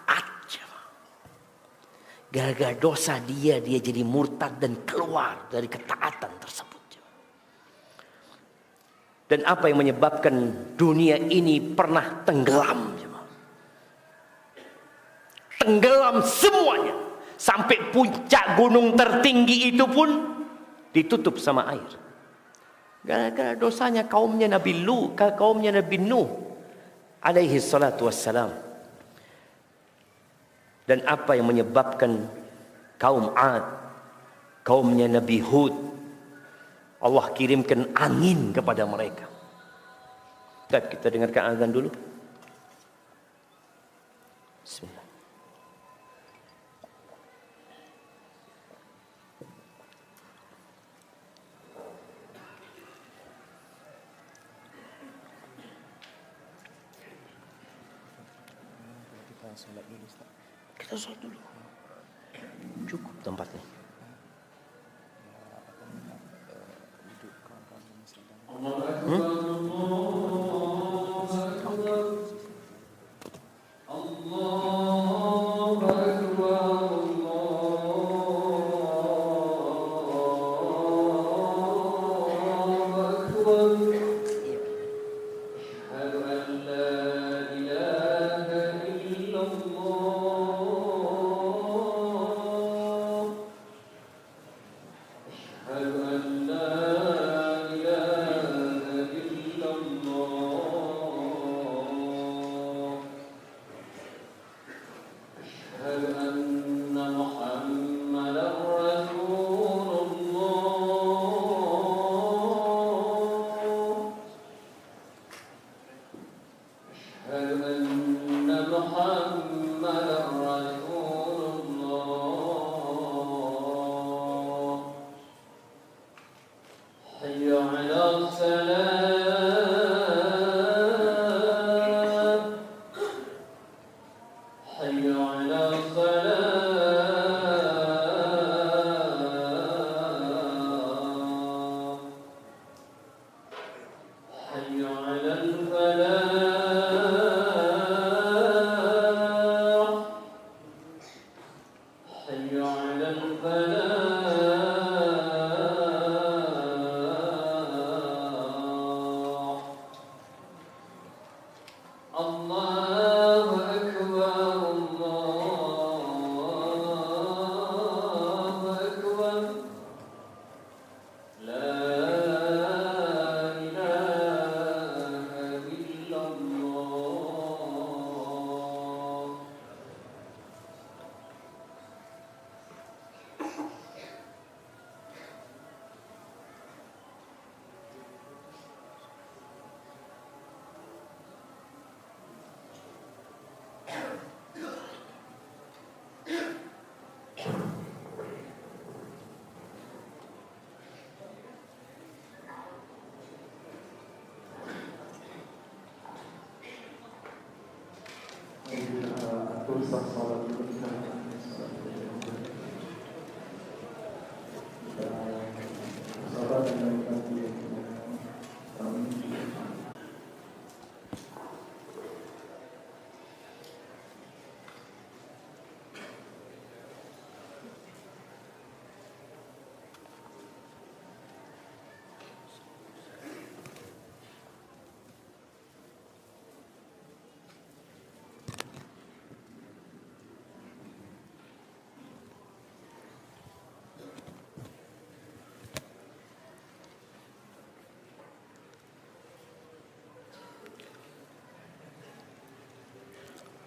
Gara-gara dosa dia jadi murtad dan keluar dari ketaatan tersebut. Dan apa yang menyebabkan dunia ini pernah tenggelam? Tenggelam semuanya. Sampai puncak gunung tertinggi itu pun ditutup sama air. Gara-gara dosanya kaumnya Nabi Nuh alaihi salatu wassalam. Dan apa yang menyebabkan kaum Ad, kaumnya Nabi Hud, Allah kirimkan angin kepada mereka. Baik, kita dengarkan azan dulu. Bismillah. Kita sholat dulu. Cukup tempatnya.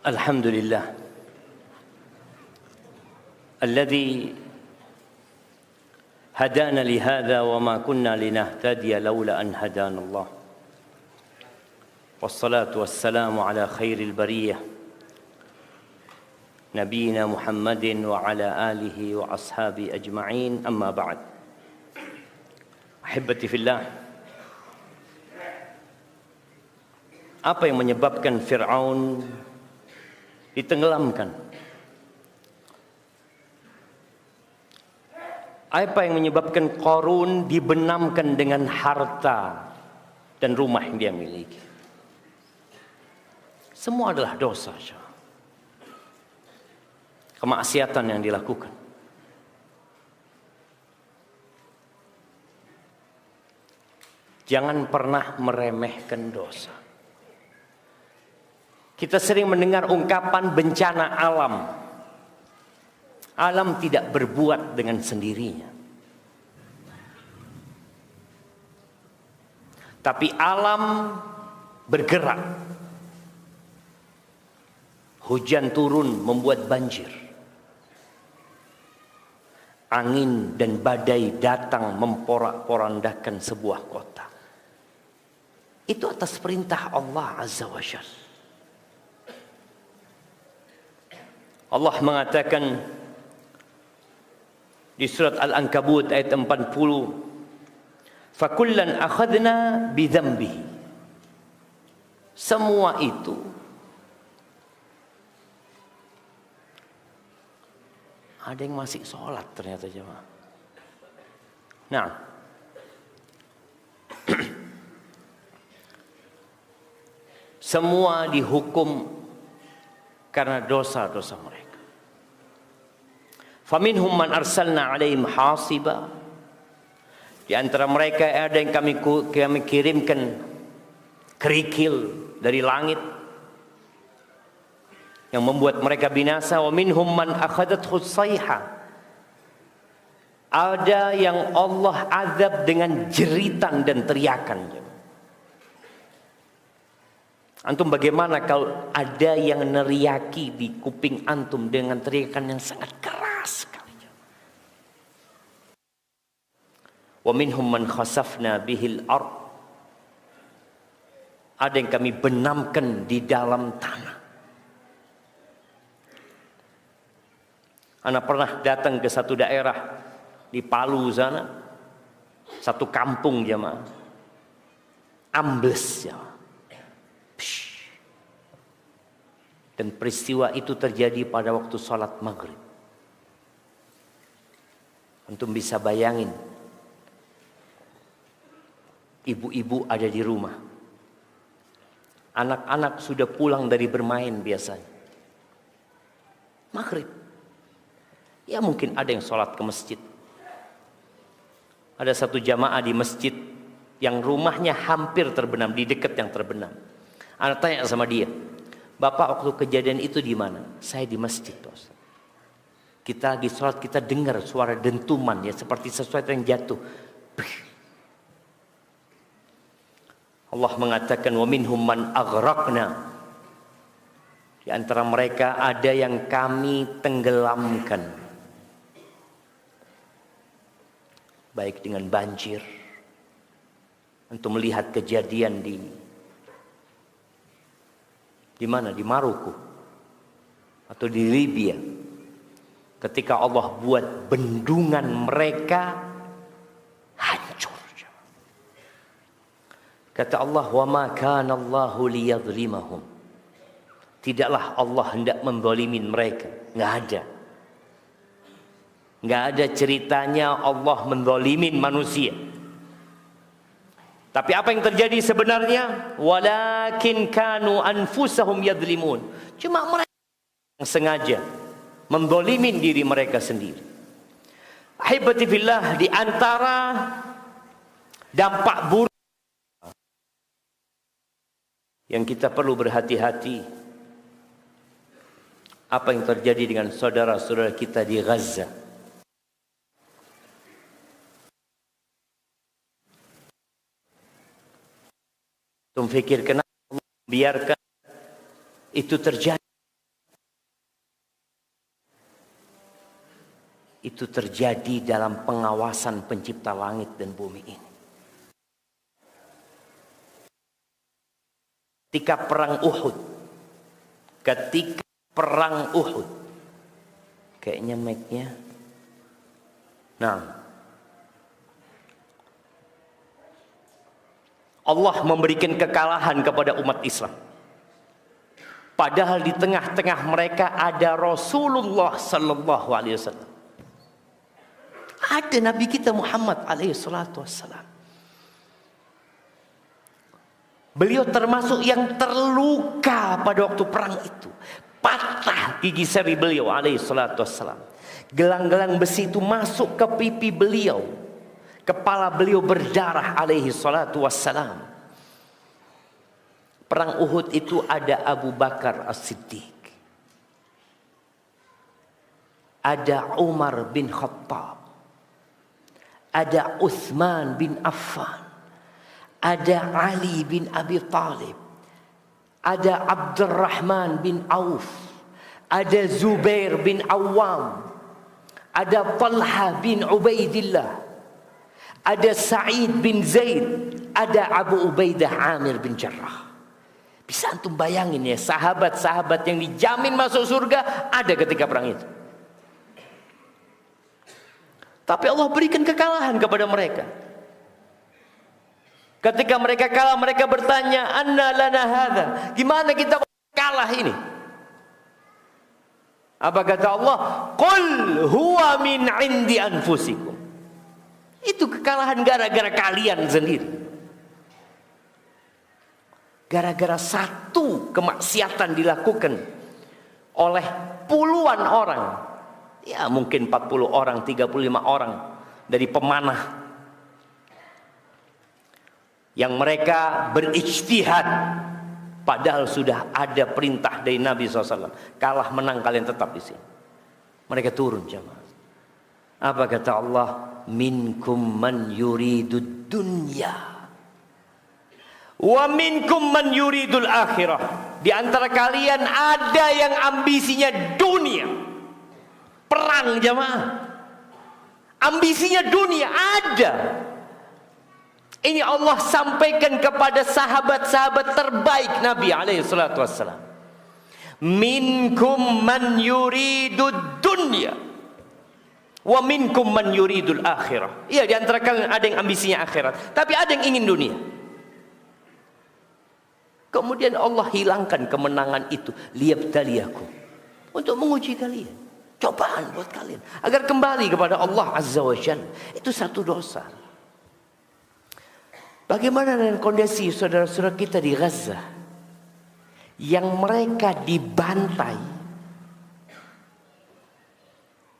Alhamdulillah alladzi hadana li hadza wa ma kunna linahtadiya laula an hadana Allah. Wassalatu wassalamu ala khairil bariyah nabiyina Muhammadin wa ala alihi wa ashabi ajma'in, amma ba'd. Ahibbati fillah, apa yang menyebabkan Fir'aun ditenggelamkan? Apa yang menyebabkan Qarun dibenamkan dengan harta dan rumah yang dia miliki? Semua adalah dosa, kemaksiatan yang dilakukan. Jangan pernah meremehkan dosa. Kita sering mendengar ungkapan bencana alam. Alam tidak berbuat dengan sendirinya. Tapi alam bergerak. Hujan turun membuat banjir. Angin dan badai datang memporak-porandakan sebuah kota. Itu atas perintah Allah Azza wa Jalla. Allah mengatakan di surat Al-Ankabut ayat 40, "Fakullan akhadna bidzambihi." Semua itu ada yang masih sholat ternyata jemaah. Nah, semua dihukum karena dosa-dosa mereka. Faminhum man arsalna alaihim hasiba. Di antara mereka ada yang kami kirimkan kerikil dari langit yang membuat mereka binasa. Wa minhum man akhadathu sayha. Ada yang Allah azab dengan jeritan dan teriakan. Antum bagaimana kalau ada yang neriaki di kuping antum dengan teriakan yang sangat keras sekali. Wa minhum man khasafna bihil ard. Ada yang kami benamkan di dalam tanah. Ana pernah datang ke satu daerah di Palu sana, satu kampung jemaah, ambles jemaah. Dan peristiwa itu terjadi pada waktu salat maghrib. Antum bisa bayangin, ibu-ibu ada di rumah, anak-anak sudah pulang dari bermain biasanya, maghrib. Ya mungkin ada yang sholat ke masjid. Ada satu jamaah di masjid yang rumahnya hampir terbenam, di dekat yang terbenam. Anak tanya sama dia, "Bapak waktu kejadian itu di mana?" "Saya di masjid, Ustaz." Kita lagi sholat, kita dengar suara dentuman ya, seperti sesuatu yang jatuh. Allah mengatakan, "Wa minhum man aghraqna." Di antara mereka ada yang kami tenggelamkan. Baik dengan banjir. Untuk melihat kejadian di mana? Di Maroko atau di Libya. Ketika Allah buat bendungan mereka hancur. Kata Allah, "Wa ma kana Allahu liyadhlimahum." Tidaklah Allah hendak menzalimin mereka. Nggak ada. Nggak ada ceritanya Allah menzalimin manusia. Tapi apa yang terjadi sebenarnya? Walakin kanu anfusahum yadzlimun. Cuma mereka yang sengaja menzalimin diri mereka sendiri. Ahibati fillah, di antara dampak buruk yang kita perlu berhati-hati, apa yang terjadi dengan saudara-saudara kita di Gaza. Tum fikir kenapa Allah biarkan itu terjadi? Itu terjadi dalam pengawasan pencipta langit dan bumi ini. Ketika perang Uhud, kayaknya mic-nya. Nah, Allah memberikan kekalahan kepada umat Islam. Padahal di tengah-tengah mereka ada Rasulullah sallallahu alaihi wasallam. Ada Nabi kita Muhammad alaihi salatu wassalam. Beliau termasuk yang terluka pada waktu perang itu. Patah gigi seri beliau alaihi salatu wassalam. Gelang-gelang besi itu masuk ke pipi beliau. Kepala beliau berdarah alaihi salatu wassalam. Perang Uhud itu ada Abu Bakar As-Siddiq. Ada Umar bin Khattab. Ada Uthman bin Affan. Ada Ali bin Abi Talib. Ada Abdurrahman bin Auf. Ada Zubair bin Awam. Ada Talha bin Ubaidillah. Ada Sa'id bin Zaid. Ada Abu Ubaidah Amir bin Jarrah. Bisa antum bayangin ya, sahabat-sahabat yang dijamin masuk surga ada ketika perang itu. Tapi Allah berikan kekalahan kepada mereka. Ketika mereka kalah, mereka bertanya, "Anna lana hadza?" Gimana kita kalah ini? Apa kata Allah? "Qul huwa min 'indi anfusikum." Itu kekalahan gara-gara kalian sendiri. Gara-gara satu kemaksiatan dilakukan oleh puluhan orang. Ya mungkin 40 orang, 35 orang dari pemanah. Yang mereka berijtihad. Padahal sudah ada perintah dari Nabi SAW. Kalah menang kalian tetap di sini. Mereka turun jamaah. Apa kata Allah? Minkum man yuridud dunya. Wa minkum man yuridul akhirah. Di antara kalian ada yang ambisinya dunia. Perang jamaah. Ambisinya dunia ada. Ini Allah sampaikan kepada sahabat-sahabat terbaik Nabi alaihi salatu wassalam. Minkum man yuridud dunya wa minkum man yuridul akhirah. Iya, di antara kalian ada yang ambisinya akhirat, tapi ada yang ingin dunia. Kemudian Allah hilangkan kemenangan itu, liyabtaliyakum, untuk menguji kalian, cobaan buat kalian agar kembali kepada Allah Azza wa Jalla. Itu satu dosa. Bagaimana dengan kondisi saudara-saudara kita di Gaza yang mereka dibantai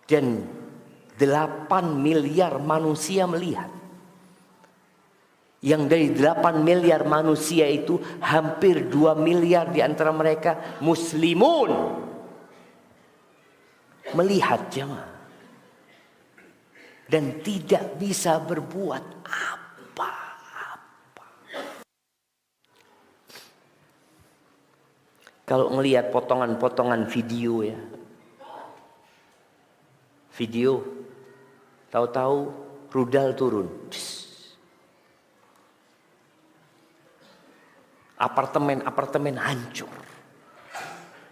dan 8 miliar manusia melihat? Yang dari 8 miliar manusia itu hampir 2 miliar di antara mereka muslimun melihat jemaah dan tidak bisa berbuat apa-apa. Kalau melihat potongan-potongan video ya, video tahu-tahu rudal turun, apartemen hancur,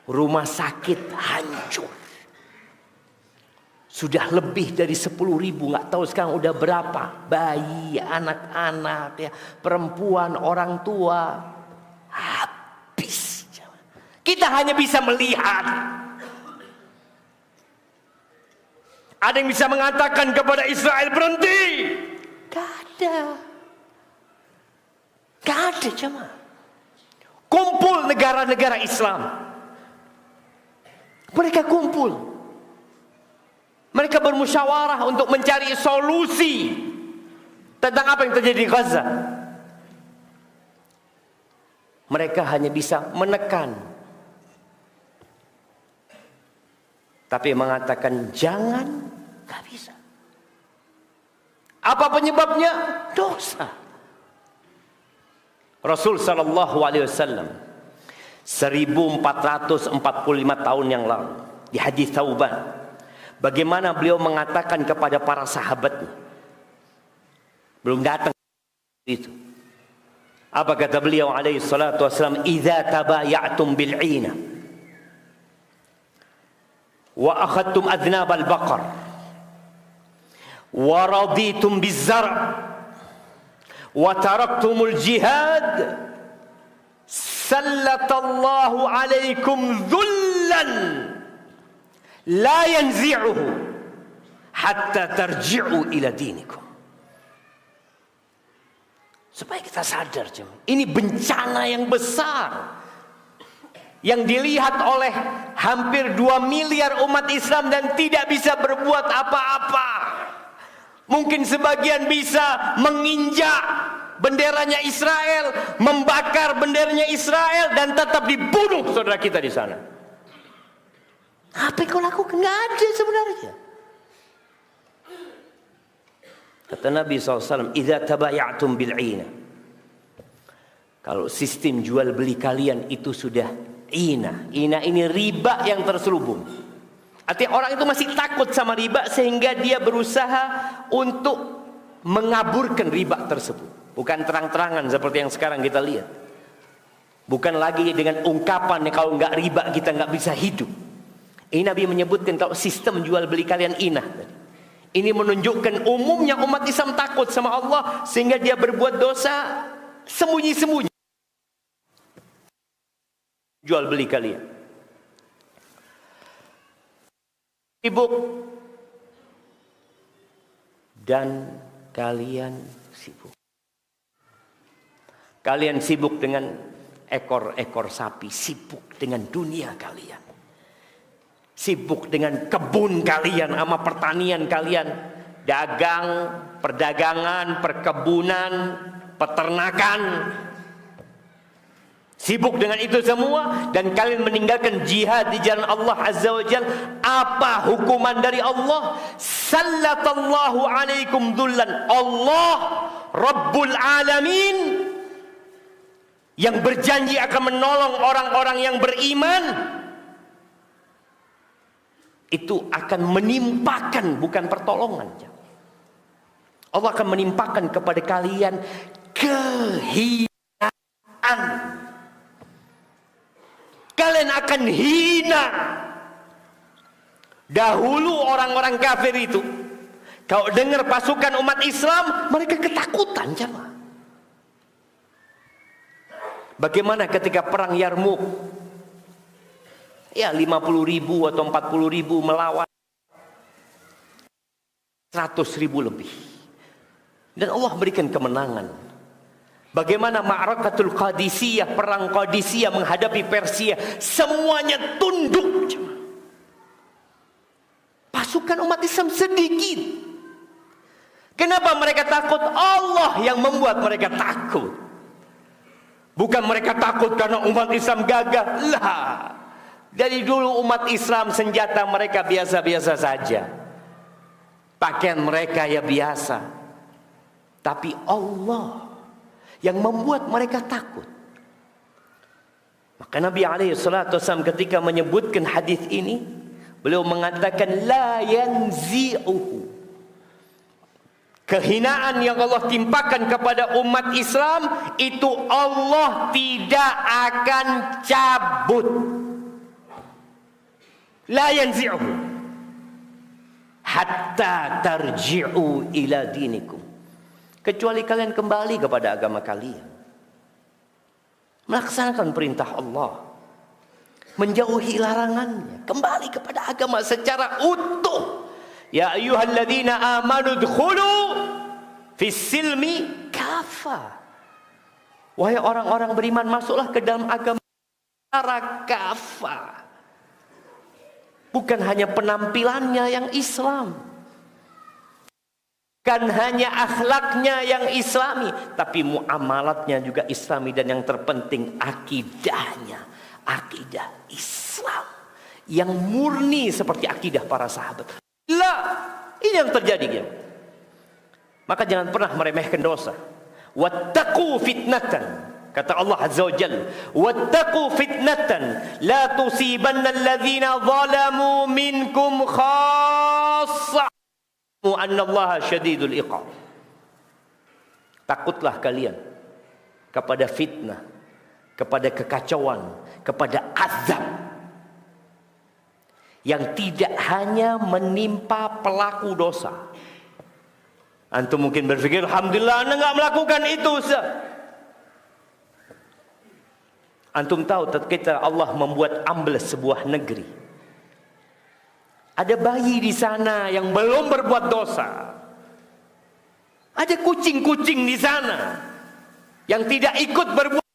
rumah sakit hancur. Sudah lebih dari 10.000, nggak tahu sekarang udah berapa, bayi, anak-anak, ya, perempuan, orang tua, habis. Kita hanya bisa melihat. Ada yang bisa mengatakan kepada Israel berhenti? Gak ada. Gak ada jemaah. Kumpul negara-negara Islam. Mereka kumpul. Mereka bermusyawarah untuk mencari solusi tentang apa yang terjadi di Gaza. Mereka hanya bisa menekan, tapi mengatakan jangan, gak bisa. Apa penyebabnya? Dosa. Rasul sallallahu alaihi wasallam 1445 tahun yang lalu di hadis Thauban, bagaimana beliau mengatakan kepada para sahabatnya, belum datang itu. Apa kata beliau alaihi salatu wasallam? Idza tabaya'tum bil'ina wa akhadtum adnab al-baqar wa raditum biz-zar' wa taraktumul jihad sallatallahu alaikum dhullan la yanzi'uhu hatta tarji'u ila dinikum. Supaya kita sadar, ini bencana yang besar yang dilihat oleh hampir 2 miliar umat Islam dan tidak bisa berbuat apa-apa. Mungkin sebagian bisa menginjak benderanya Israel, membakar benderanya Israel, dan tetap dibunuh saudara kita di sana. Apa yang kau lakukan? Nggak ada sebenarnya. Kata Nabi SAW, idza tabaya'tum bil'ina. Kalau sistem jual beli kalian itu sudah ina. Ina ini riba yang terselubung. Artinya orang itu masih takut sama riba sehingga dia berusaha untuk mengaburkan riba tersebut. Bukan terang-terangan seperti yang sekarang kita lihat. Bukan lagi dengan ungkapan kalau nggak riba kita nggak bisa hidup. Ini Nabi menyebutkan kalau sistem jual beli kalian inah. Ini menunjukkan umumnya umat Islam takut sama Allah sehingga dia berbuat dosa sembunyi-sembunyi. Jual beli kalian. Sibuk. Dan kalian sibuk. Kalian sibuk dengan ekor-ekor sapi. Sibuk dengan dunia kalian. Sibuk dengan kebun kalian, sama pertanian kalian, dagang, perdagangan, perkebunan, peternakan. Sibuk dengan itu semua dan kalian meninggalkan jihad di jalan Allah Azza wa Jalla. Apa hukuman dari Allah? Sallatallahu alaikum dhullan. Allah Rabbul Alamin yang berjanji akan menolong orang-orang yang beriman, itu akan menimpakan, bukan pertolongan. Allah akan menimpakan kepada kalian kehinaan. Kalian akan hina. Dahulu orang-orang kafir itu, kalau dengar pasukan umat Islam, mereka ketakutan, jemaah. Bagaimana ketika perang Yarmuk? Ya 50.000 atau 40.000 melawan 100.000 lebih. Dan Allah berikan kemenangan. Bagaimana Ma'rakatul Qadisiyah, perang Qadisiyah menghadapi Persia, semuanya tunduk. Pasukan umat Islam sedikit. Kenapa mereka takut? Allah yang membuat mereka takut. Bukan mereka takut karena umat Islam gagah. Lah. Dari dulu umat Islam senjata mereka biasa-biasa saja. Pakaian mereka ya biasa. Tapi Allah yang membuat mereka takut. Maka Nabi SAW ketika menyebutkan hadis ini, beliau mengatakan la yanzi'uhu. Kehinaan yang Allah timpakan kepada umat Islam itu Allah tidak akan cabut. La yanzi'uhu hatta tarji'u ila dinikum. Kecuali kalian kembali kepada agama kalian, melaksanakan perintah Allah. menjauhi larangannya, kembali kepada agama secara utuh. Ya ayyuhalladzina amanu dkhulu fis silmi kafah. Wahai orang-orang beriman, masuklah ke dalam agama secara kafah. Bukan hanya penampilannya yang Islam, bukan hanya akhlaknya yang Islami, tapi muamalatnya juga Islami, dan yang terpenting akidahnya, akidah Islam yang murni seperti akidah para sahabat. Lah, ini yang terjadi ya. Maka jangan pernah meremehkan dosa. Wattaqu fitnatan, kata Allah Azza wa Jalla, wattaqu fitnatan la tusibanna alladhina zalamu minkum khassah wa anna Allaha syadidul iqab. Takutlah kalian kepada fitnah, kepada kekacauan, kepada azab yang tidak hanya menimpa pelaku dosa. Antum mungkin berpikir, alhamdulillah anda enggak melakukan itu, Ustaz. Antum tahu ketika Allah membuat ambles sebuah negeri, ada bayi di sana yang belum berbuat dosa, ada kucing-kucing di sana yang tidak ikut berbuat.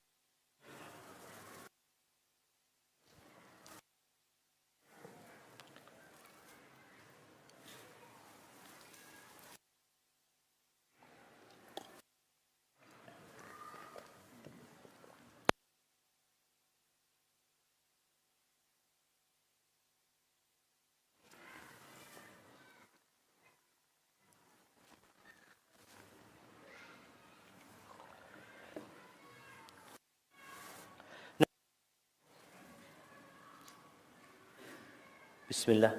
Bismillah.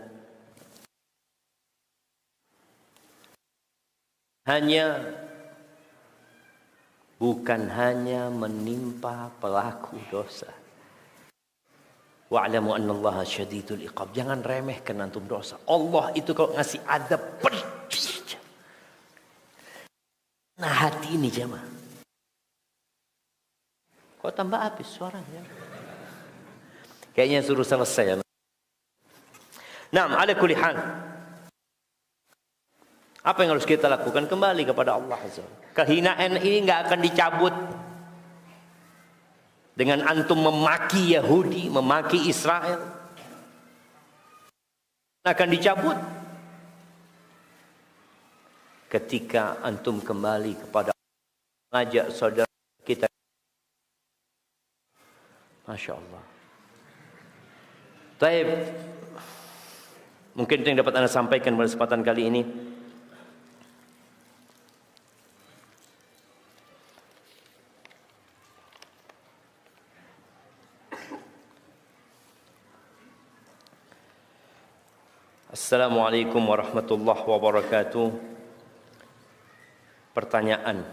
Bukan hanya menimpa pelaku dosa. Wa'lamu annallaha syadidul iqab. Jangan remehkan antum dosa. Allah itu kalau ngasih adab pedih. Nah, hati ini jemaah. Kok tambah habis suaranya? Kayaknya suruh selesai ya. Naam, ala kulli hal. Apa yang harus kita lakukan? Kembali kepada Allah Azza. Kehinaan ini enggak akan dicabut dengan antum memaki Yahudi, memaki Israel. Akan dicabut ketika antum kembali kepada mengajak saudara kita. Masya Allah. Taib. Mungkin itu yang dapat Anda sampaikan pada kesempatan kali ini. Assalamualaikum warahmatullahi wabarakatuh. Pertanyaan: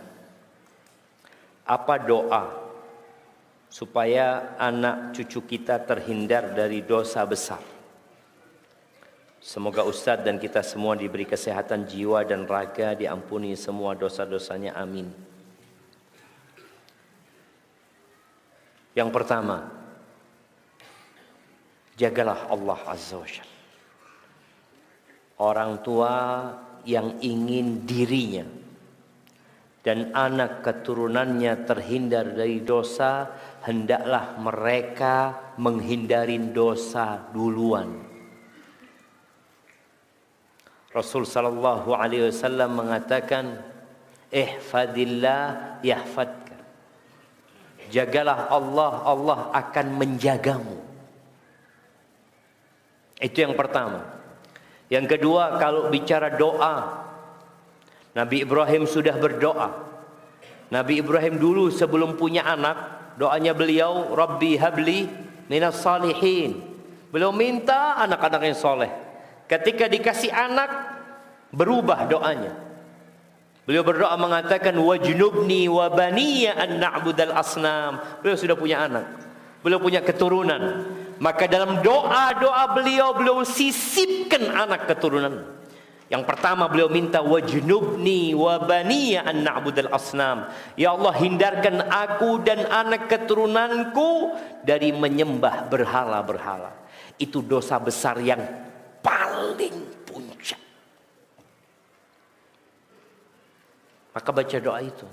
apa doa supaya anak cucu kita terhindar dari dosa besar? Semoga Ustadz dan kita semua diberi kesehatan jiwa dan raga, diampuni semua dosa-dosanya, amin. Yang pertama, jagalah Allah Azza wa Jalla. Orang tua yang ingin dirinya dan anak keturunannya terhindar dari dosa, hendaklah mereka menghindari dosa duluan. Rasul sallallahu alaihi wasallam mengatakan, ihfadillah yahfadka. Jagalah Allah, Allah akan menjagamu. Itu yang pertama. Yang kedua, kalau bicara doa, Nabi Ibrahim sudah berdoa. Nabi Ibrahim dulu sebelum punya anak, doanya beliau, Rabbi habli minas salihin. Beliau minta anak-anak yang soleh. Ketika dikasih anak, berubah doanya. Beliau berdoa mengatakan, wajnubni wa baniya an na'budal asnam. Beliau sudah punya anak, beliau punya keturunan. Maka dalam doa-doa beliau sisipkan anak keturunan. Yang pertama beliau minta wajnubni wa baniya an na'budal asnam. Ya Allah, hindarkan aku dan anak keturunanku dari menyembah berhala-berhala. Itu dosa besar yang paling puncak. Maka baca doa itu.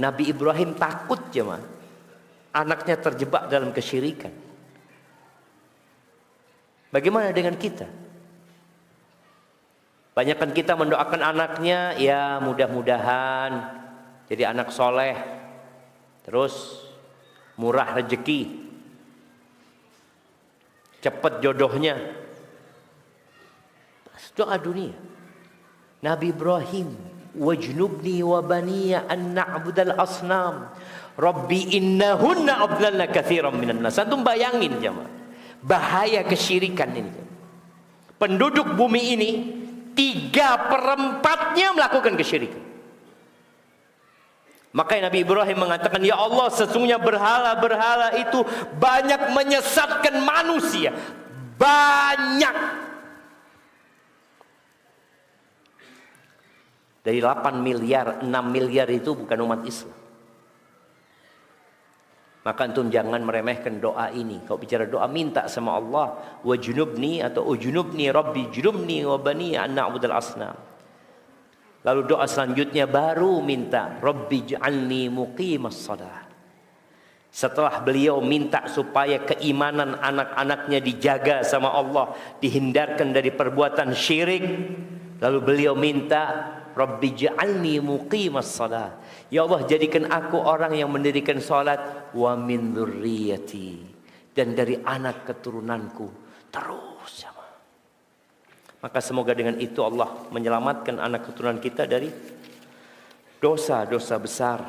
Nabi Ibrahim takut jemaah, anaknya terjebak dalam kesyirikan. Bagaimana dengan kita? Banyakkan kita mendoakan anaknya, ya mudah-mudahan jadi anak soleh, terus murah rezeki, cepat jodohnya. Doa dunia. Nabi Ibrahim, wajnubni wa baniya an na'budal asnam rabbi innahunna adlalna katsiran minan nas. Antum bayangin jemaah, bahaya kesyirikan ini. Penduduk bumi ini 3/4-nya melakukan kesyirikan. Makanya Nabi Ibrahim mengatakan, ya Allah, sesungguhnya berhala-berhala itu banyak menyesatkan manusia. Banyak. Dari 8 miliar, 6 miliar itu bukan umat Islam. Maka antum jangan meremehkan doa ini. Kalau bicara doa, minta sama Allah, wajnubni atau ujnubni rabbi junubni wa bani an na'budal asnam. Lalu doa selanjutnya baru minta rabbi ij'alni muqimas shalah. Setelah beliau minta supaya keimanan anak-anaknya dijaga sama Allah, dihindarkan dari perbuatan syirik, lalu beliau minta rabbi ij'alni muqimas shalah. Ya Allah, jadikan aku orang yang mendirikan salat, wa min dzurriyyati, dan dari anak keturunanku terus. Maka semoga dengan itu Allah menyelamatkan anak keturunan kita dari dosa-dosa besar.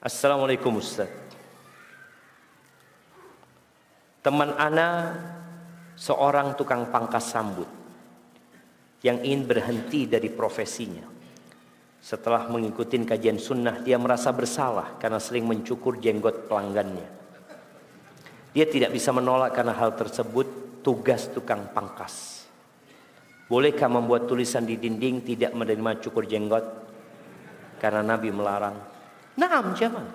Assalamualaikum Ustaz. Teman ana seorang tukang pangkas rambut yang ingin berhenti dari profesinya. Setelah mengikuti kajian sunnah, dia merasa bersalah karena sering mencukur jenggot pelanggannya. Dia tidak bisa menolak karena hal tersebut tugas tukang pangkas. Bolehkah membuat tulisan di dinding tidak menerima cukur jenggot? Karena Nabi melarang. Naam jemaah.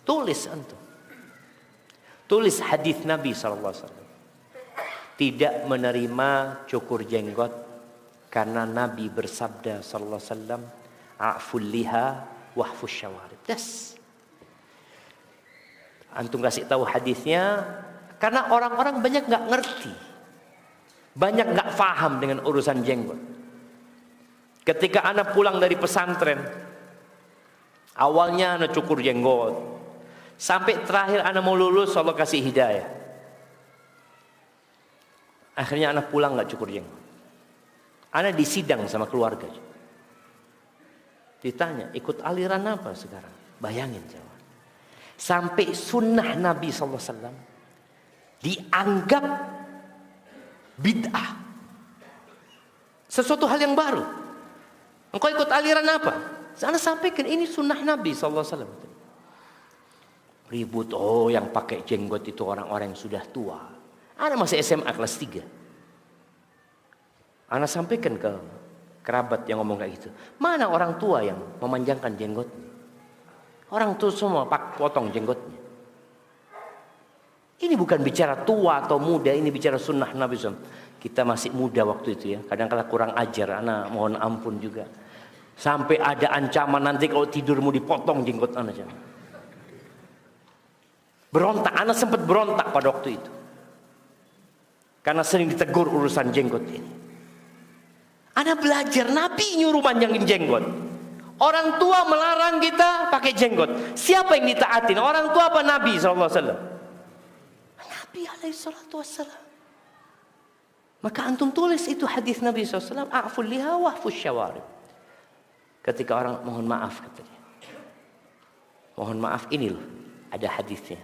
Tulis antum. Tulis hadis Nabi SAW. Tidak menerima cukur jenggot karena Nabi bersabda sallallahu alaihi wasallam, a'ful liha wahfus syawarib. Das. Antum kasih tahu hadisnya karena orang-orang banyak nggak ngerti. Banyak nggak faham dengan urusan jenggot. Ketika anak pulang dari pesantren, awalnya anak cukur jenggot. Sampai terakhir anak mau lulus, Allah kasih hidayah. Akhirnya anak pulang nggak cukur jenggot. Anak disidang sama keluarga. Ditanya, ikut aliran apa sekarang? Bayangin jawab. Sampai sunnah Nabi SAW dianggap bid'ah. Sesuatu hal yang baru. Engkau ikut aliran apa? Saya sampaikan ini sunnah Nabi SAW. Ribut, oh yang pakai jenggot itu orang-orang yang sudah tua. Anak masih SMA kelas 3. Anak sampaikan ke kerabat yang ngomong kayak gitu. Mana orang tua yang memanjangkan jenggotnya? Orang tua semua potong jenggotnya. Ini bukan bicara tua atau muda, ini bicara sunnah Nabi SAW. Kita masih muda waktu itu ya. Kadang-kadang kurang ajar, anak mohon ampun juga. Sampai ada ancaman nanti kalau tidurmu dipotong jenggot anak jangan. Berontak, anak sempat berontak pada waktu itu. Karena sering ditegur urusan jenggot ini. Anak belajar, Nabi nyuruh manjangin jenggot. Orang tua melarang kita pakai jenggot. Siapa yang ditaatin? Orang tua apa Nabi SAW? Nabi SAW. Maka antum tulis itu hadis Nabi SAW. A'ful liha wahfus syawarib. Ketika orang mohon maaf katanya. Mohon maaf ini loh, ada hadisnya.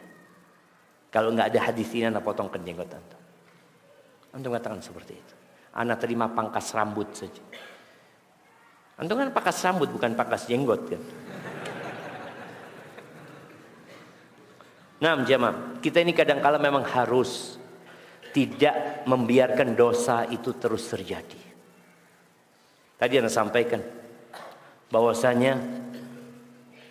Kalau nggak ada hadis ini, anak potongkan jenggot antum. Antum katakan seperti itu. Anak terima pangkas rambut saja. Antum kan pangkas rambut bukan pangkas jenggot kan. Nah, jemaah, kita ini kadang-kala memang harus tidak membiarkan dosa itu terus terjadi. Tadi Anda sampaikan bahwasanya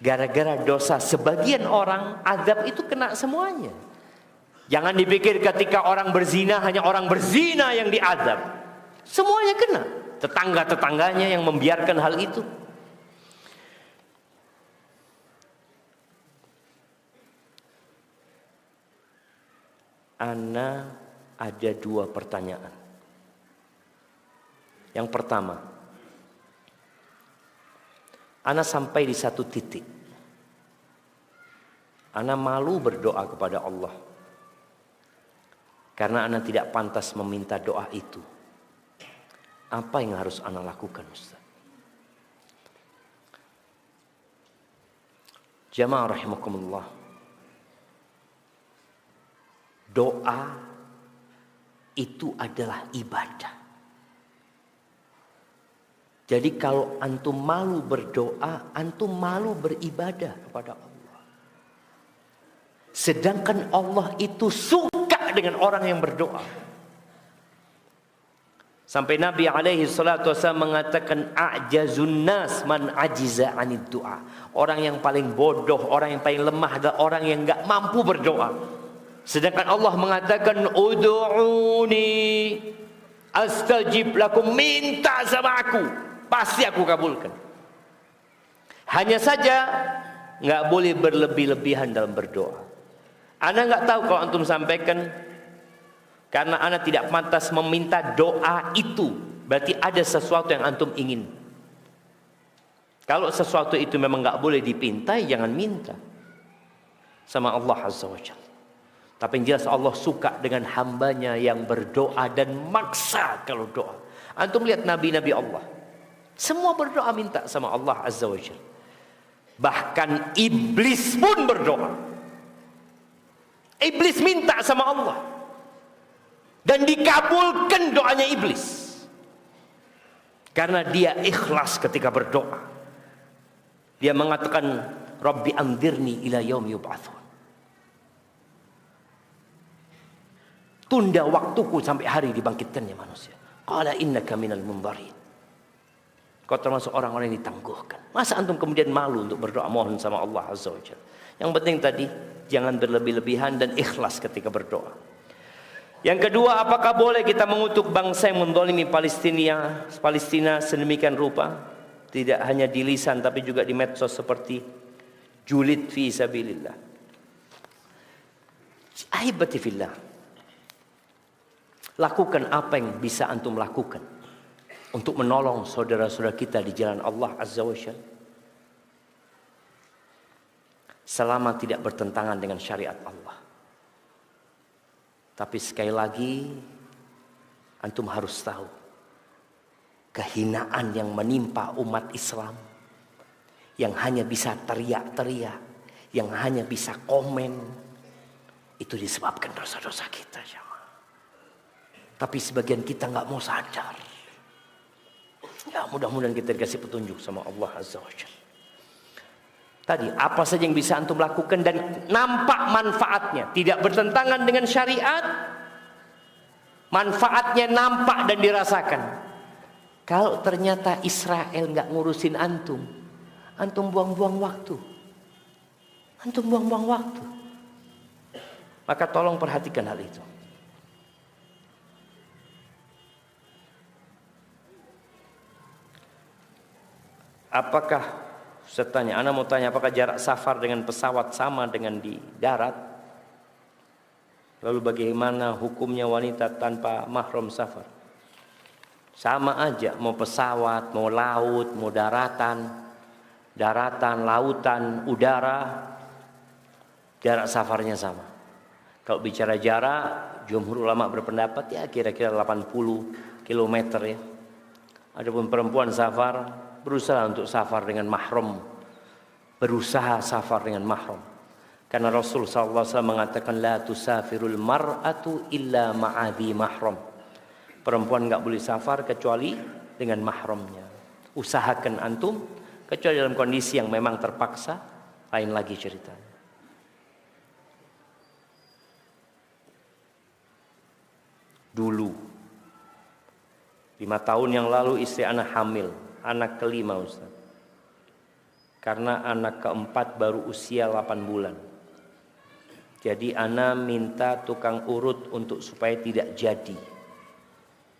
gara-gara dosa sebagian orang, azab itu kena semuanya. Jangan dipikir ketika orang berzina hanya orang berzina yang diazab. Semuanya kena. Tetangga-tetangganya yang membiarkan hal itu. Ana ada 2 pertanyaan. Yang pertama, Ana sampai di satu titik. Ana malu berdoa kepada Allah. Karena Ana tidak pantas meminta doa itu. Apa yang harus Ana lakukan, Ustaz? Jamaah rahimakumullah. Doa itu adalah ibadah. Jadi kalau antum malu berdoa, antum malu beribadah kepada Allah. Sedangkan Allah itu suka dengan orang yang berdoa. Sampai Nabi alaihi salatu wasallam mengatakan a'jazun nas man ajiza 'anid du'a. Orang yang paling bodoh, orang yang paling lemah adalah orang yang enggak mampu berdoa. Sedangkan Allah mengatakan ud'uni astajib lakum, minta sama aku, pasti aku kabulkan. Hanya saja nggak boleh berlebih-lebihan dalam berdoa. Ana nggak tahu kalau antum sampaikan, karena ana tidak pantas meminta doa itu, berarti ada sesuatu yang antum ingin. Kalau sesuatu itu memang nggak boleh dipintai, jangan minta sama Allah Azza wa Jalla. Tapi yang jelas Allah suka dengan hambanya yang berdoa dan maksa kalau doa. Antum lihat nabi-nabi Allah, semua berdoa minta sama Allah Azza wa Jalla. Bahkan iblis pun berdoa. Iblis minta sama Allah. Dan dikabulkan doanya iblis. Karena dia ikhlas ketika berdoa. Dia mengatakan, Rabbi anzirni ila yaumi yub'atsun. Tunda waktuku sampai hari dibangkitkannya manusia. Qala innaka minal munzarin. Kau termasuk orang-orang yang ditangguhkan. Masa antum kemudian malu untuk berdoa mohon sama Allah Azza wa Jalla? Yang penting tadi, jangan berlebih-lebihan dan ikhlas ketika berdoa. Yang kedua, apakah boleh kita mengutuk bangsa yang mendolimi Palestina sedemikian rupa? Tidak hanya di lisan tapi juga di medsos seperti julid fi sabilillah. Ahibati fillah. Lakukan apa yang bisa antum lakukan untuk menolong saudara-saudara kita di jalan Allah Azza wa Jalla. Selama tidak bertentangan dengan syariat Allah. Tapi sekali lagi, antum harus tahu, kehinaan yang menimpa umat Islam, yang hanya bisa teriak-teriak, yang hanya bisa komen, itu disebabkan dosa-dosa kita. Tapi sebagian kita nggak mau sadar. Ya mudah-mudahan kita dikasih petunjuk sama Allah Azza wa Jalla. Tadi apa saja yang bisa antum lakukan dan nampak manfaatnya, tidak bertentangan dengan syariat, manfaatnya nampak dan dirasakan. Kalau ternyata Israel nggak ngurusin antum, antum buang-buang waktu, antum buang-buang waktu. Maka tolong perhatikan hal itu. Apakah, saya tanya, Anda mau tanya, apakah jarak safar dengan pesawat sama dengan di darat? Lalu bagaimana hukumnya wanita tanpa mahram safar? Sama aja, mau pesawat, mau laut, mau daratan, lautan, udara, jarak safarnya sama. Kalau bicara jarak, jumhur ulama berpendapat ya kira-kira 80 km ya. Adapun perempuan safar, berusaha untuk safar dengan mahram, berusaha safar dengan mahram. Karena Rasul SAW mengatakan la tusafirul mar'atu illa ma'adhi mahram. Perempuan nggak boleh safar kecuali dengan mahramnya. Usahakan antum, kecuali dalam kondisi yang memang terpaksa, lain lagi ceritanya. dulu. 5 tahun yang lalu istri ana hamil, anak kelima Ustaz. Karena anak keempat baru usia 8 bulan. Jadi ana minta tukang urut untuk supaya tidak jadi.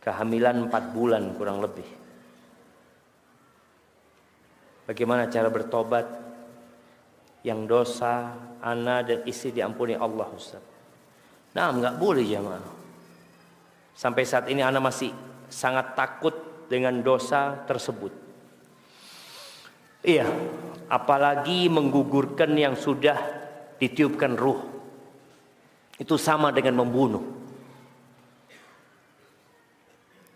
Kehamilan 4 bulan kurang lebih. Bagaimana cara bertobat? Yang dosa ana dan istri diampuni Allah Ustaz. Nah, enggak boleh jamaah. Sampai saat ini ana masih sangat takut dengan dosa tersebut. Iya, apalagi menggugurkan yang sudah ditiupkan ruh. Itu sama dengan membunuh.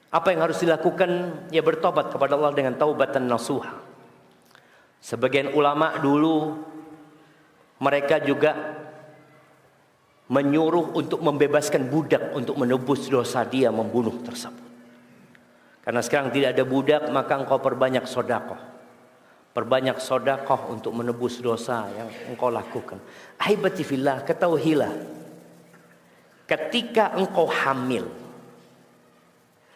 Apa yang harus dilakukan? Ya bertobat kepada Allah dengan taubatan nasuha. Sebagian ulama dulu mereka juga menyuruh untuk membebaskan budak untuk menebus dosa dia membunuh tersebut. Karena sekarang tidak ada budak, maka engkau perbanyak sedekah. Perbanyak sedekah untuk menebus dosa yang engkau lakukan. Ahibati fillah, ketahuilah, ketika engkau hamil,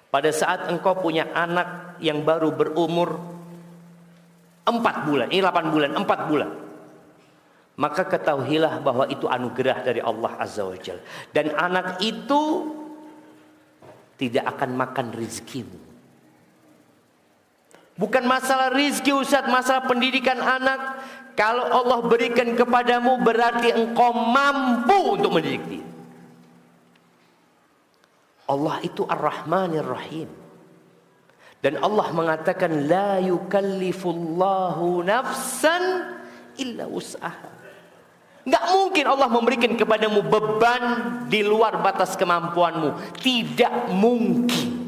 pada saat engkau punya anak yang baru berumur 4 bulan, ini 8 bulan, 4 bulan, maka ketahuilah bahwa itu anugerah dari Allah Azza wa Jalla. Dan anak itu tidak akan makan rezekimu. Bukan masalah rezeki Ustaz, masalah pendidikan anak. Kalau Allah berikan kepadamu berarti engkau mampu untuk mendidik dia. Allah itu Ar-Rahmanir Rahim. Dan Allah mengatakan la yukallifullahu nafsan illa wus'aha. Enggak mungkin Allah memberikan kepadamu beban di luar batas kemampuanmu. Tidak mungkin.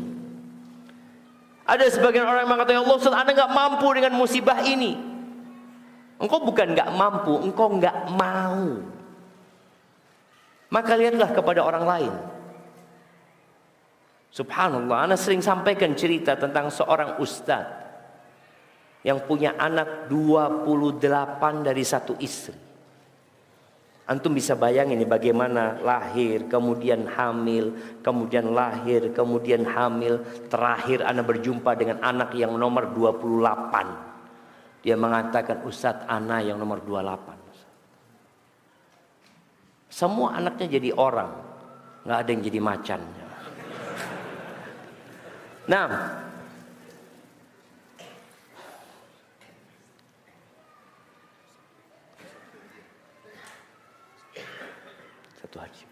Ada sebagian orang yang mengatakan, Allah Ustaz, Anda enggak mampu dengan musibah ini. Engkau bukan enggak mampu, engkau enggak mau. Maka lihatlah kepada orang lain. Subhanallah, Ana sering sampaikan cerita tentang seorang ustaz yang punya anak 28 dari satu istri. Antum bisa bayangin ini bagaimana lahir, kemudian hamil, kemudian lahir, kemudian hamil. Terakhir Ana berjumpa dengan anak yang nomor 28. Dia mengatakan, Ustaz, Ana yang nomor 28. Semua anaknya jadi orang, nggak ada yang jadi macan. Nah, satu lagi.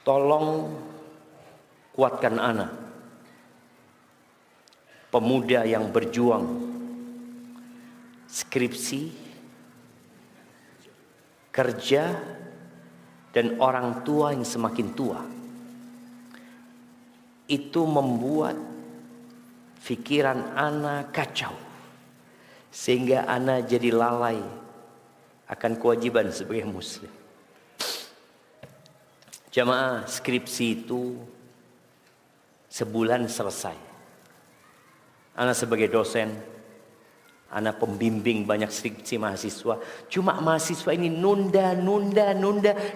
Tolong kuatkan anak, pemuda yang berjuang skripsi, kerja, dan orang tua yang semakin tua. Itu membuat pikiran anak kacau, sehingga anak jadi lalai akan kewajiban sebagai muslim. Jamaah, skripsi itu sebulan selesai. Anak sebagai dosen, anak pembimbing banyak skripsi mahasiswa. Cuma mahasiswa ini nunda.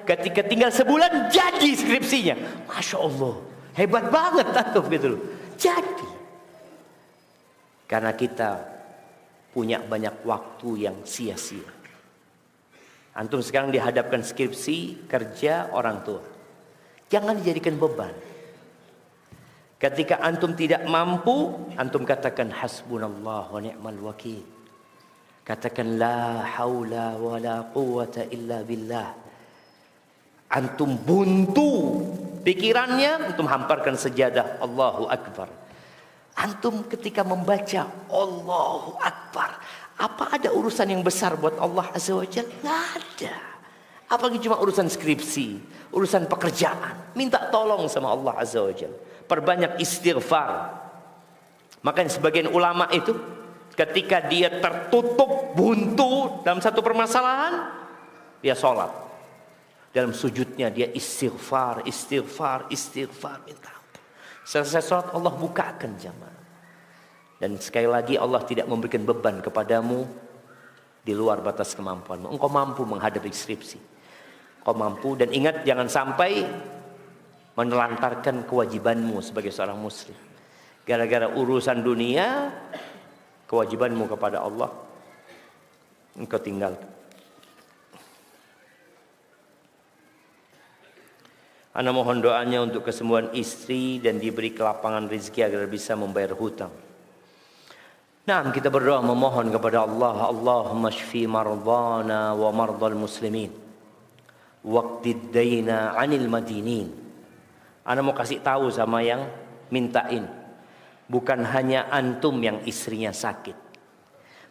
Ketika tinggal sebulan jadi skripsinya. Masya Allah, hebat banget antum gitu loh. Jadi, karena kita punya banyak waktu yang sia-sia. Antum sekarang dihadapkan skripsi, kerja, orang tua. Jangan dijadikan beban. Ketika antum tidak mampu, antum katakan hasbunallah wa ni'mal wakil. Katakan la haula wa la quwwata illa billah. Antum buntu pikirannya, antum hamparkan sejadah, Allahu Akbar. Antum ketika membaca Allahu Akbar, apa ada urusan yang besar buat Allah Azza wa Jalla? Nggak ada. Apalagi cuma urusan skripsi, urusan pekerjaan. Minta tolong sama Allah Azza wa Jalla. Perbanyak istighfar. Makanya sebagian ulama itu ketika dia tertutup buntu dalam satu permasalahan, dia sholat. Dalam sujudnya dia istighfar, minta ampun. Selesai sholat Allah bukakan jamaah. Dan sekali lagi Allah tidak memberikan beban kepadamu di luar batas kemampuanmu. Engkau mampu menghadapi skripsi. kau mampu. Dan ingat, jangan sampai menelantarkan kewajibanmu sebagai seorang muslim. Gara-gara urusan dunia, kewajibanmu kepada Allah engkau tinggalkan. Ana mohon doanya untuk kesembuhan istri dan diberi kelapangan rezeki agar bisa membayar hutang. Nah, kita berdoa memohon kepada Allah, Allahumma shfi mardana wa mardal muslimin waqdid dayna 'anil madinin. Ana mau kasih tahu sama yang mintain, bukan hanya antum yang istrinya sakit,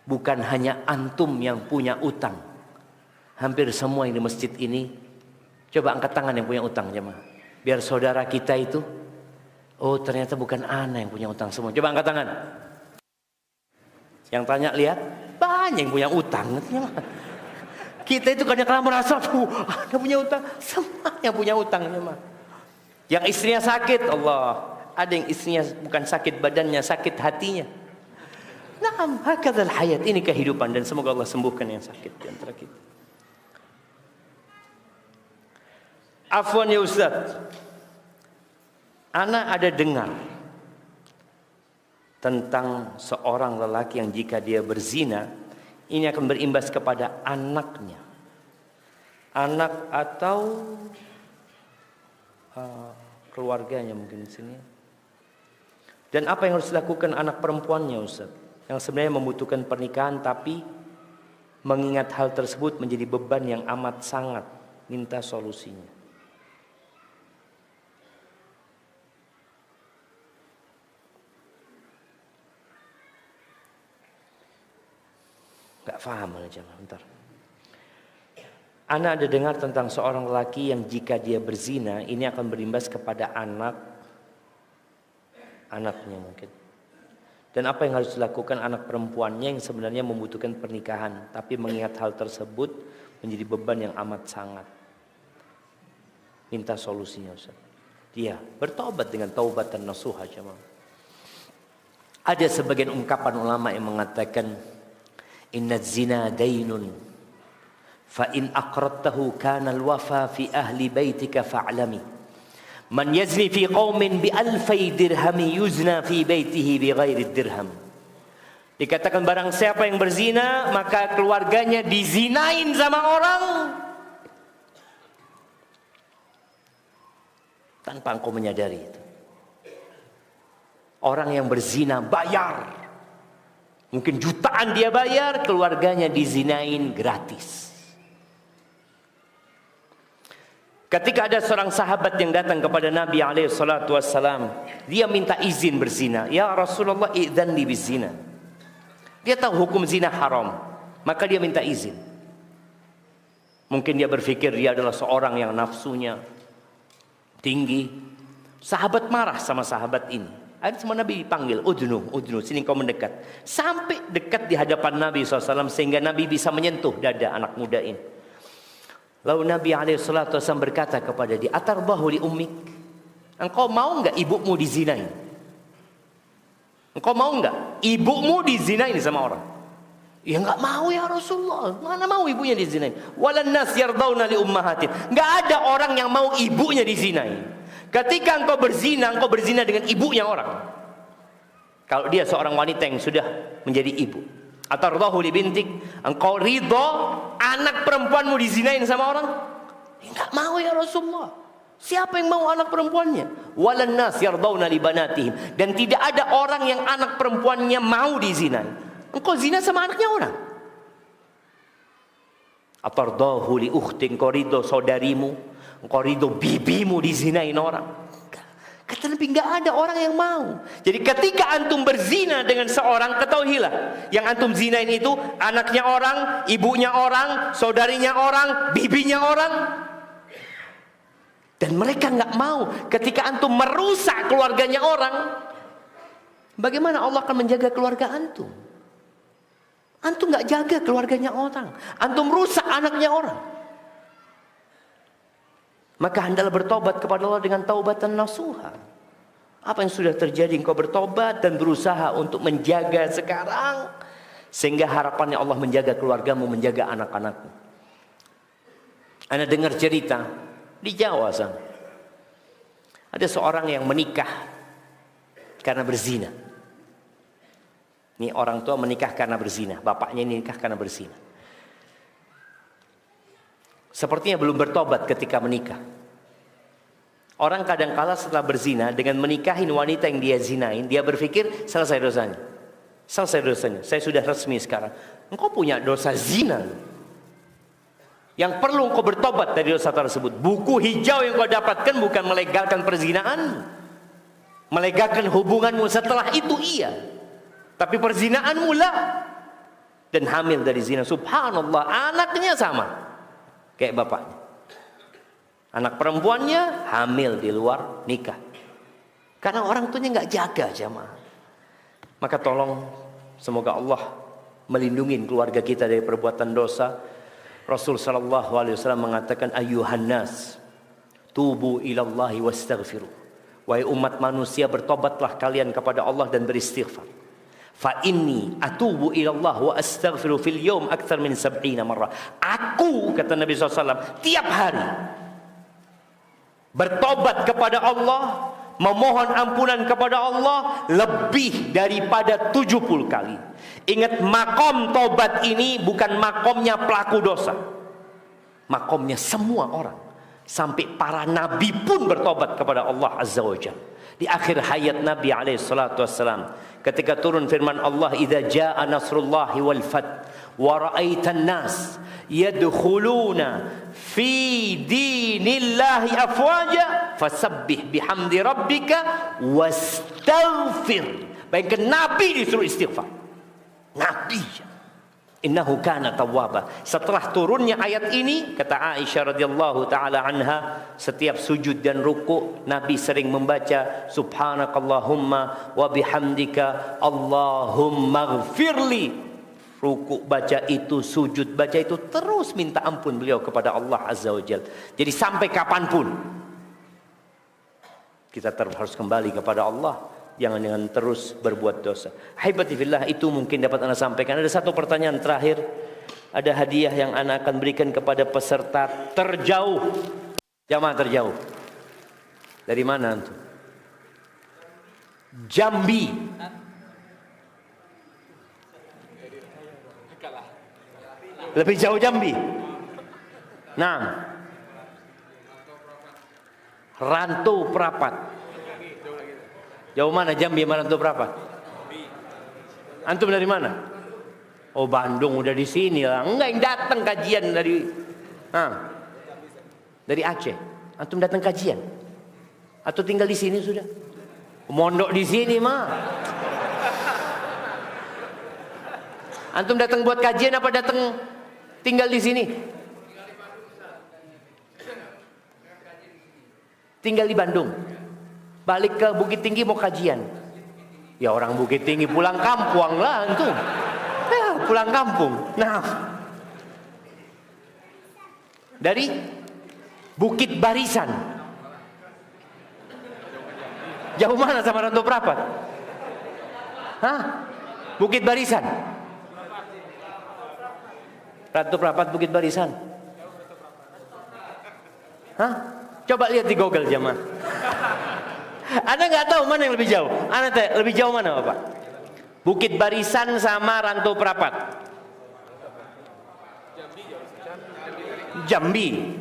bukan hanya antum yang punya utang. Hampir semua yang di masjid ini, coba angkat tangan yang punya utang jemaah. Biar saudara kita itu, oh ternyata bukan ana yang punya utang semua. Coba angkat tangan. Yang tanya lihat, banyak yang punya utang. Kita itu kadang-kadang merasa, ana punya utang. Semua yang punya utang jemaah. Yang istrinya sakit, Allah. Ada yang istrinya bukan sakit badannya, sakit hatinya. Naam, hakadzal hayat. Ini kehidupan dan semoga Allah sembuhkan yang sakit di antara kita. Afwan ya Ustaz, ana ada dengar tentang seorang lelaki yang jika dia berzina, ini akan berimbas kepada anaknya, anak atau keluarganya mungkin di sini. Dan apa yang harus dilakukan anak perempuannya Ustaz, yang sebenarnya membutuhkan pernikahan tapi mengingat hal tersebut menjadi beban yang amat sangat, minta solusinya. Gak paham aja, bentar. Ana ada dengar tentang seorang lelaki yang jika dia berzina, ini akan berimbas kepada anaknya mungkin. Dan apa yang harus dilakukan anak perempuannya yang sebenarnya membutuhkan pernikahan, tapi mengingat hal tersebut menjadi beban yang amat sangat. Minta solusinya Ustaz. Dia bertobat dengan taubatan nasuha jemaah. Ada sebagian ungkapan ulama yang mengatakan, inna zina dainun fa in aqradtahu kana alwafa fi ahli baitika fa'lami man yazni fi qaumin bi alfai dirhami yuzna fi baitihi bi ghairi dirham. Dikatakan barang siapa yang berzina maka keluarganya dizinain sama orang tanpa engkau menyadari itu. Orang yang berzina bayar, mungkin jutaan dia bayar, keluarganya dizinain gratis. Ketika ada seorang sahabat yang datang kepada Nabi SAW, dia minta izin berzina. Ya Rasulullah, idzan li bizina. Dia tahu hukum zina haram, maka dia minta izin. Mungkin dia berpikir dia adalah seorang yang nafsunya tinggi. Sahabat marah sama sahabat ini. Ada sama Nabi dipanggil, udnu, sini kau mendekat. Sampai dekat di hadapan Nabi SAW sehingga Nabi bisa menyentuh dada anak muda ini. Lalu Nabi SAW berkata kepada dia, atarbahu li ummik, engkau mau enggak ibumu dizinain? Engkau mau enggak ibumu dizinain sama orang? Ya enggak mau ya Rasulullah, mana mau ibunya dizinain? Walan nas yardawna li ummahatin. Enggak ada orang yang mau ibunya dizinain. Ketika engkau berzina dengan ibunya orang. Kalau dia seorang wanita yang sudah menjadi ibu. Atardahu li bintik, engkau ridho anak perempuanmu dizinain sama orang? Enggak mau ya Rasulullah. Siapa yang mau anak perempuannya? Walan nas yardawna li banatihim. Dan tidak ada orang yang anak perempuannya mau dizinain. Engkau zina sama anaknya orang. Atardahu li ukhti, engkau ridho saudarimu, engkau ridho bibimu dizinain orang. Kata Nabi, enggak ada orang yang mau. Jadi ketika antum berzina dengan seorang, ketahuilah yang antum zinain itu anaknya orang, ibunya orang, saudarinya orang, bibinya orang. Dan mereka enggak mau. Ketika antum merusak keluarganya orang, bagaimana Allah akan menjaga keluarga antum? Antum enggak jaga keluarganya orang, antum rusak anaknya orang. Maka hendaklah bertobat kepada Allah dengan taubatan nasuha. Apa yang sudah terjadi, engkau bertobat dan berusaha untuk menjaga sekarang, sehingga harapannya Allah menjaga keluargamu, menjaga anak-anakmu. Ana dengar cerita di Jawa sana. Ada seorang yang menikah karena berzina. Ini orang tua menikah karena berzina. Bapaknya nikah karena berzina. Sepertinya belum bertobat ketika menikah. Orang kadang-kala setelah berzina dengan menikahin wanita yang dia zinain, dia berpikir selesai dosanya. Selesai dosanya. Saya sudah resmi sekarang. Engkau punya dosa zina. Yang perlu engkau bertobat dari dosa tersebut. Buku hijau yang kau dapatkan bukan melegalkan perzinaanmu. Melegalkan hubunganmu setelah itu iya. Tapi perzinaanmu lah. Dan hamil dari zina. Subhanallah, anaknya sama kayak bapaknya. Anak perempuannya hamil di luar nikah. Karena orang tuanya nggak jaga jamaah. Maka tolong semoga Allah melindungi keluarga kita dari perbuatan dosa. Rasul sallallahu alaihi wasallam mengatakan ayuhan nas tubu ilallahi wastaghfiru. Wahai umat manusia, bertobatlah kalian kepada Allah dan beristighfar. Fa inni atubu ilallah wa astaghfiru fil yawm akthar min 70 marrah. Aku, kata Nabi SAW, tiap hari bertobat kepada Allah, memohon ampunan kepada Allah lebih daripada 70 kali. Ingat, makom tobat ini bukan makomnya pelaku dosa. Makomnya semua orang. Sampai para nabi pun bertobat kepada Allah Azza wa Jalla. Di akhir hayat Nabi SAW, ketika turun firman Allah, idza jaa nasrullahi wal fath wa ra'aitan nas yadkhuluna fi dinillahi afwaja fasabbih bihamdi rabbika wastaghfir. Bayangkan Nabi disuruh istighfar. Nabi, innahu kana tawwaba. Setelah turunnya ayat ini, kata Aisyah radhiyallahu taala anha, setiap sujud dan ruku Nabi sering membaca subhanakallahumma wa bihamdika allahumma ighfirli. Ruku baca itu, sujud baca itu, terus minta ampun beliau kepada Allah Azza wa Jalla. Jadi sampai kapanpun kita harus kembali kepada Allah. Jangan dengan terus berbuat dosa. Haibati fillah, itu mungkin dapat Anda sampaikan. Ada satu pertanyaan terakhir. Ada hadiah yang Anda akan berikan kepada peserta terjauh. Jamaah terjauh. Dari mana antum? Jambi. Lebih jauh Jambi. Nah, Rantau Prapat. Jauh mana Jambi sama Rantau Prapat? Antum dari mana? Oh, Bandung, udah di sini lah. Enggak, yang datang kajian dari Aceh. Antum datang kajian? Atau tinggal di sini sudah? Mondok di sini mah. Antum datang buat kajian apa datang tinggal di sini? Tinggal di Bandung. Balik ke Bukit Tinggi mau kajian. Ya orang Bukit Tinggi pulang kampung lah antum. Ya, pulang kampung. Nah, dari Bukit Barisan. Jauh mana sama Rantau Prapat? Hah? Bukit Barisan. Rantau Prapat Bukit Barisan. Hah? Coba lihat di Google jamaah. Anda nggak tahu mana yang lebih jauh? Anda tahu lebih jauh mana Bapak? Bukit Barisan sama Rantau Prapat. Jambi.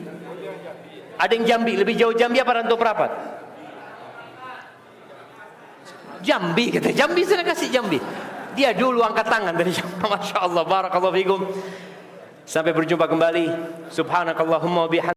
Ada yang Jambi, lebih jauh Jambi apa Rantau Prapat? Jambi, kata Jambi, saya kasih Jambi. Dia dulu angkat tangan dari Jambi. Masya Allah, barakallahu fikum. Sampai berjumpa kembali. Subhanakallahumma wa bihamdika.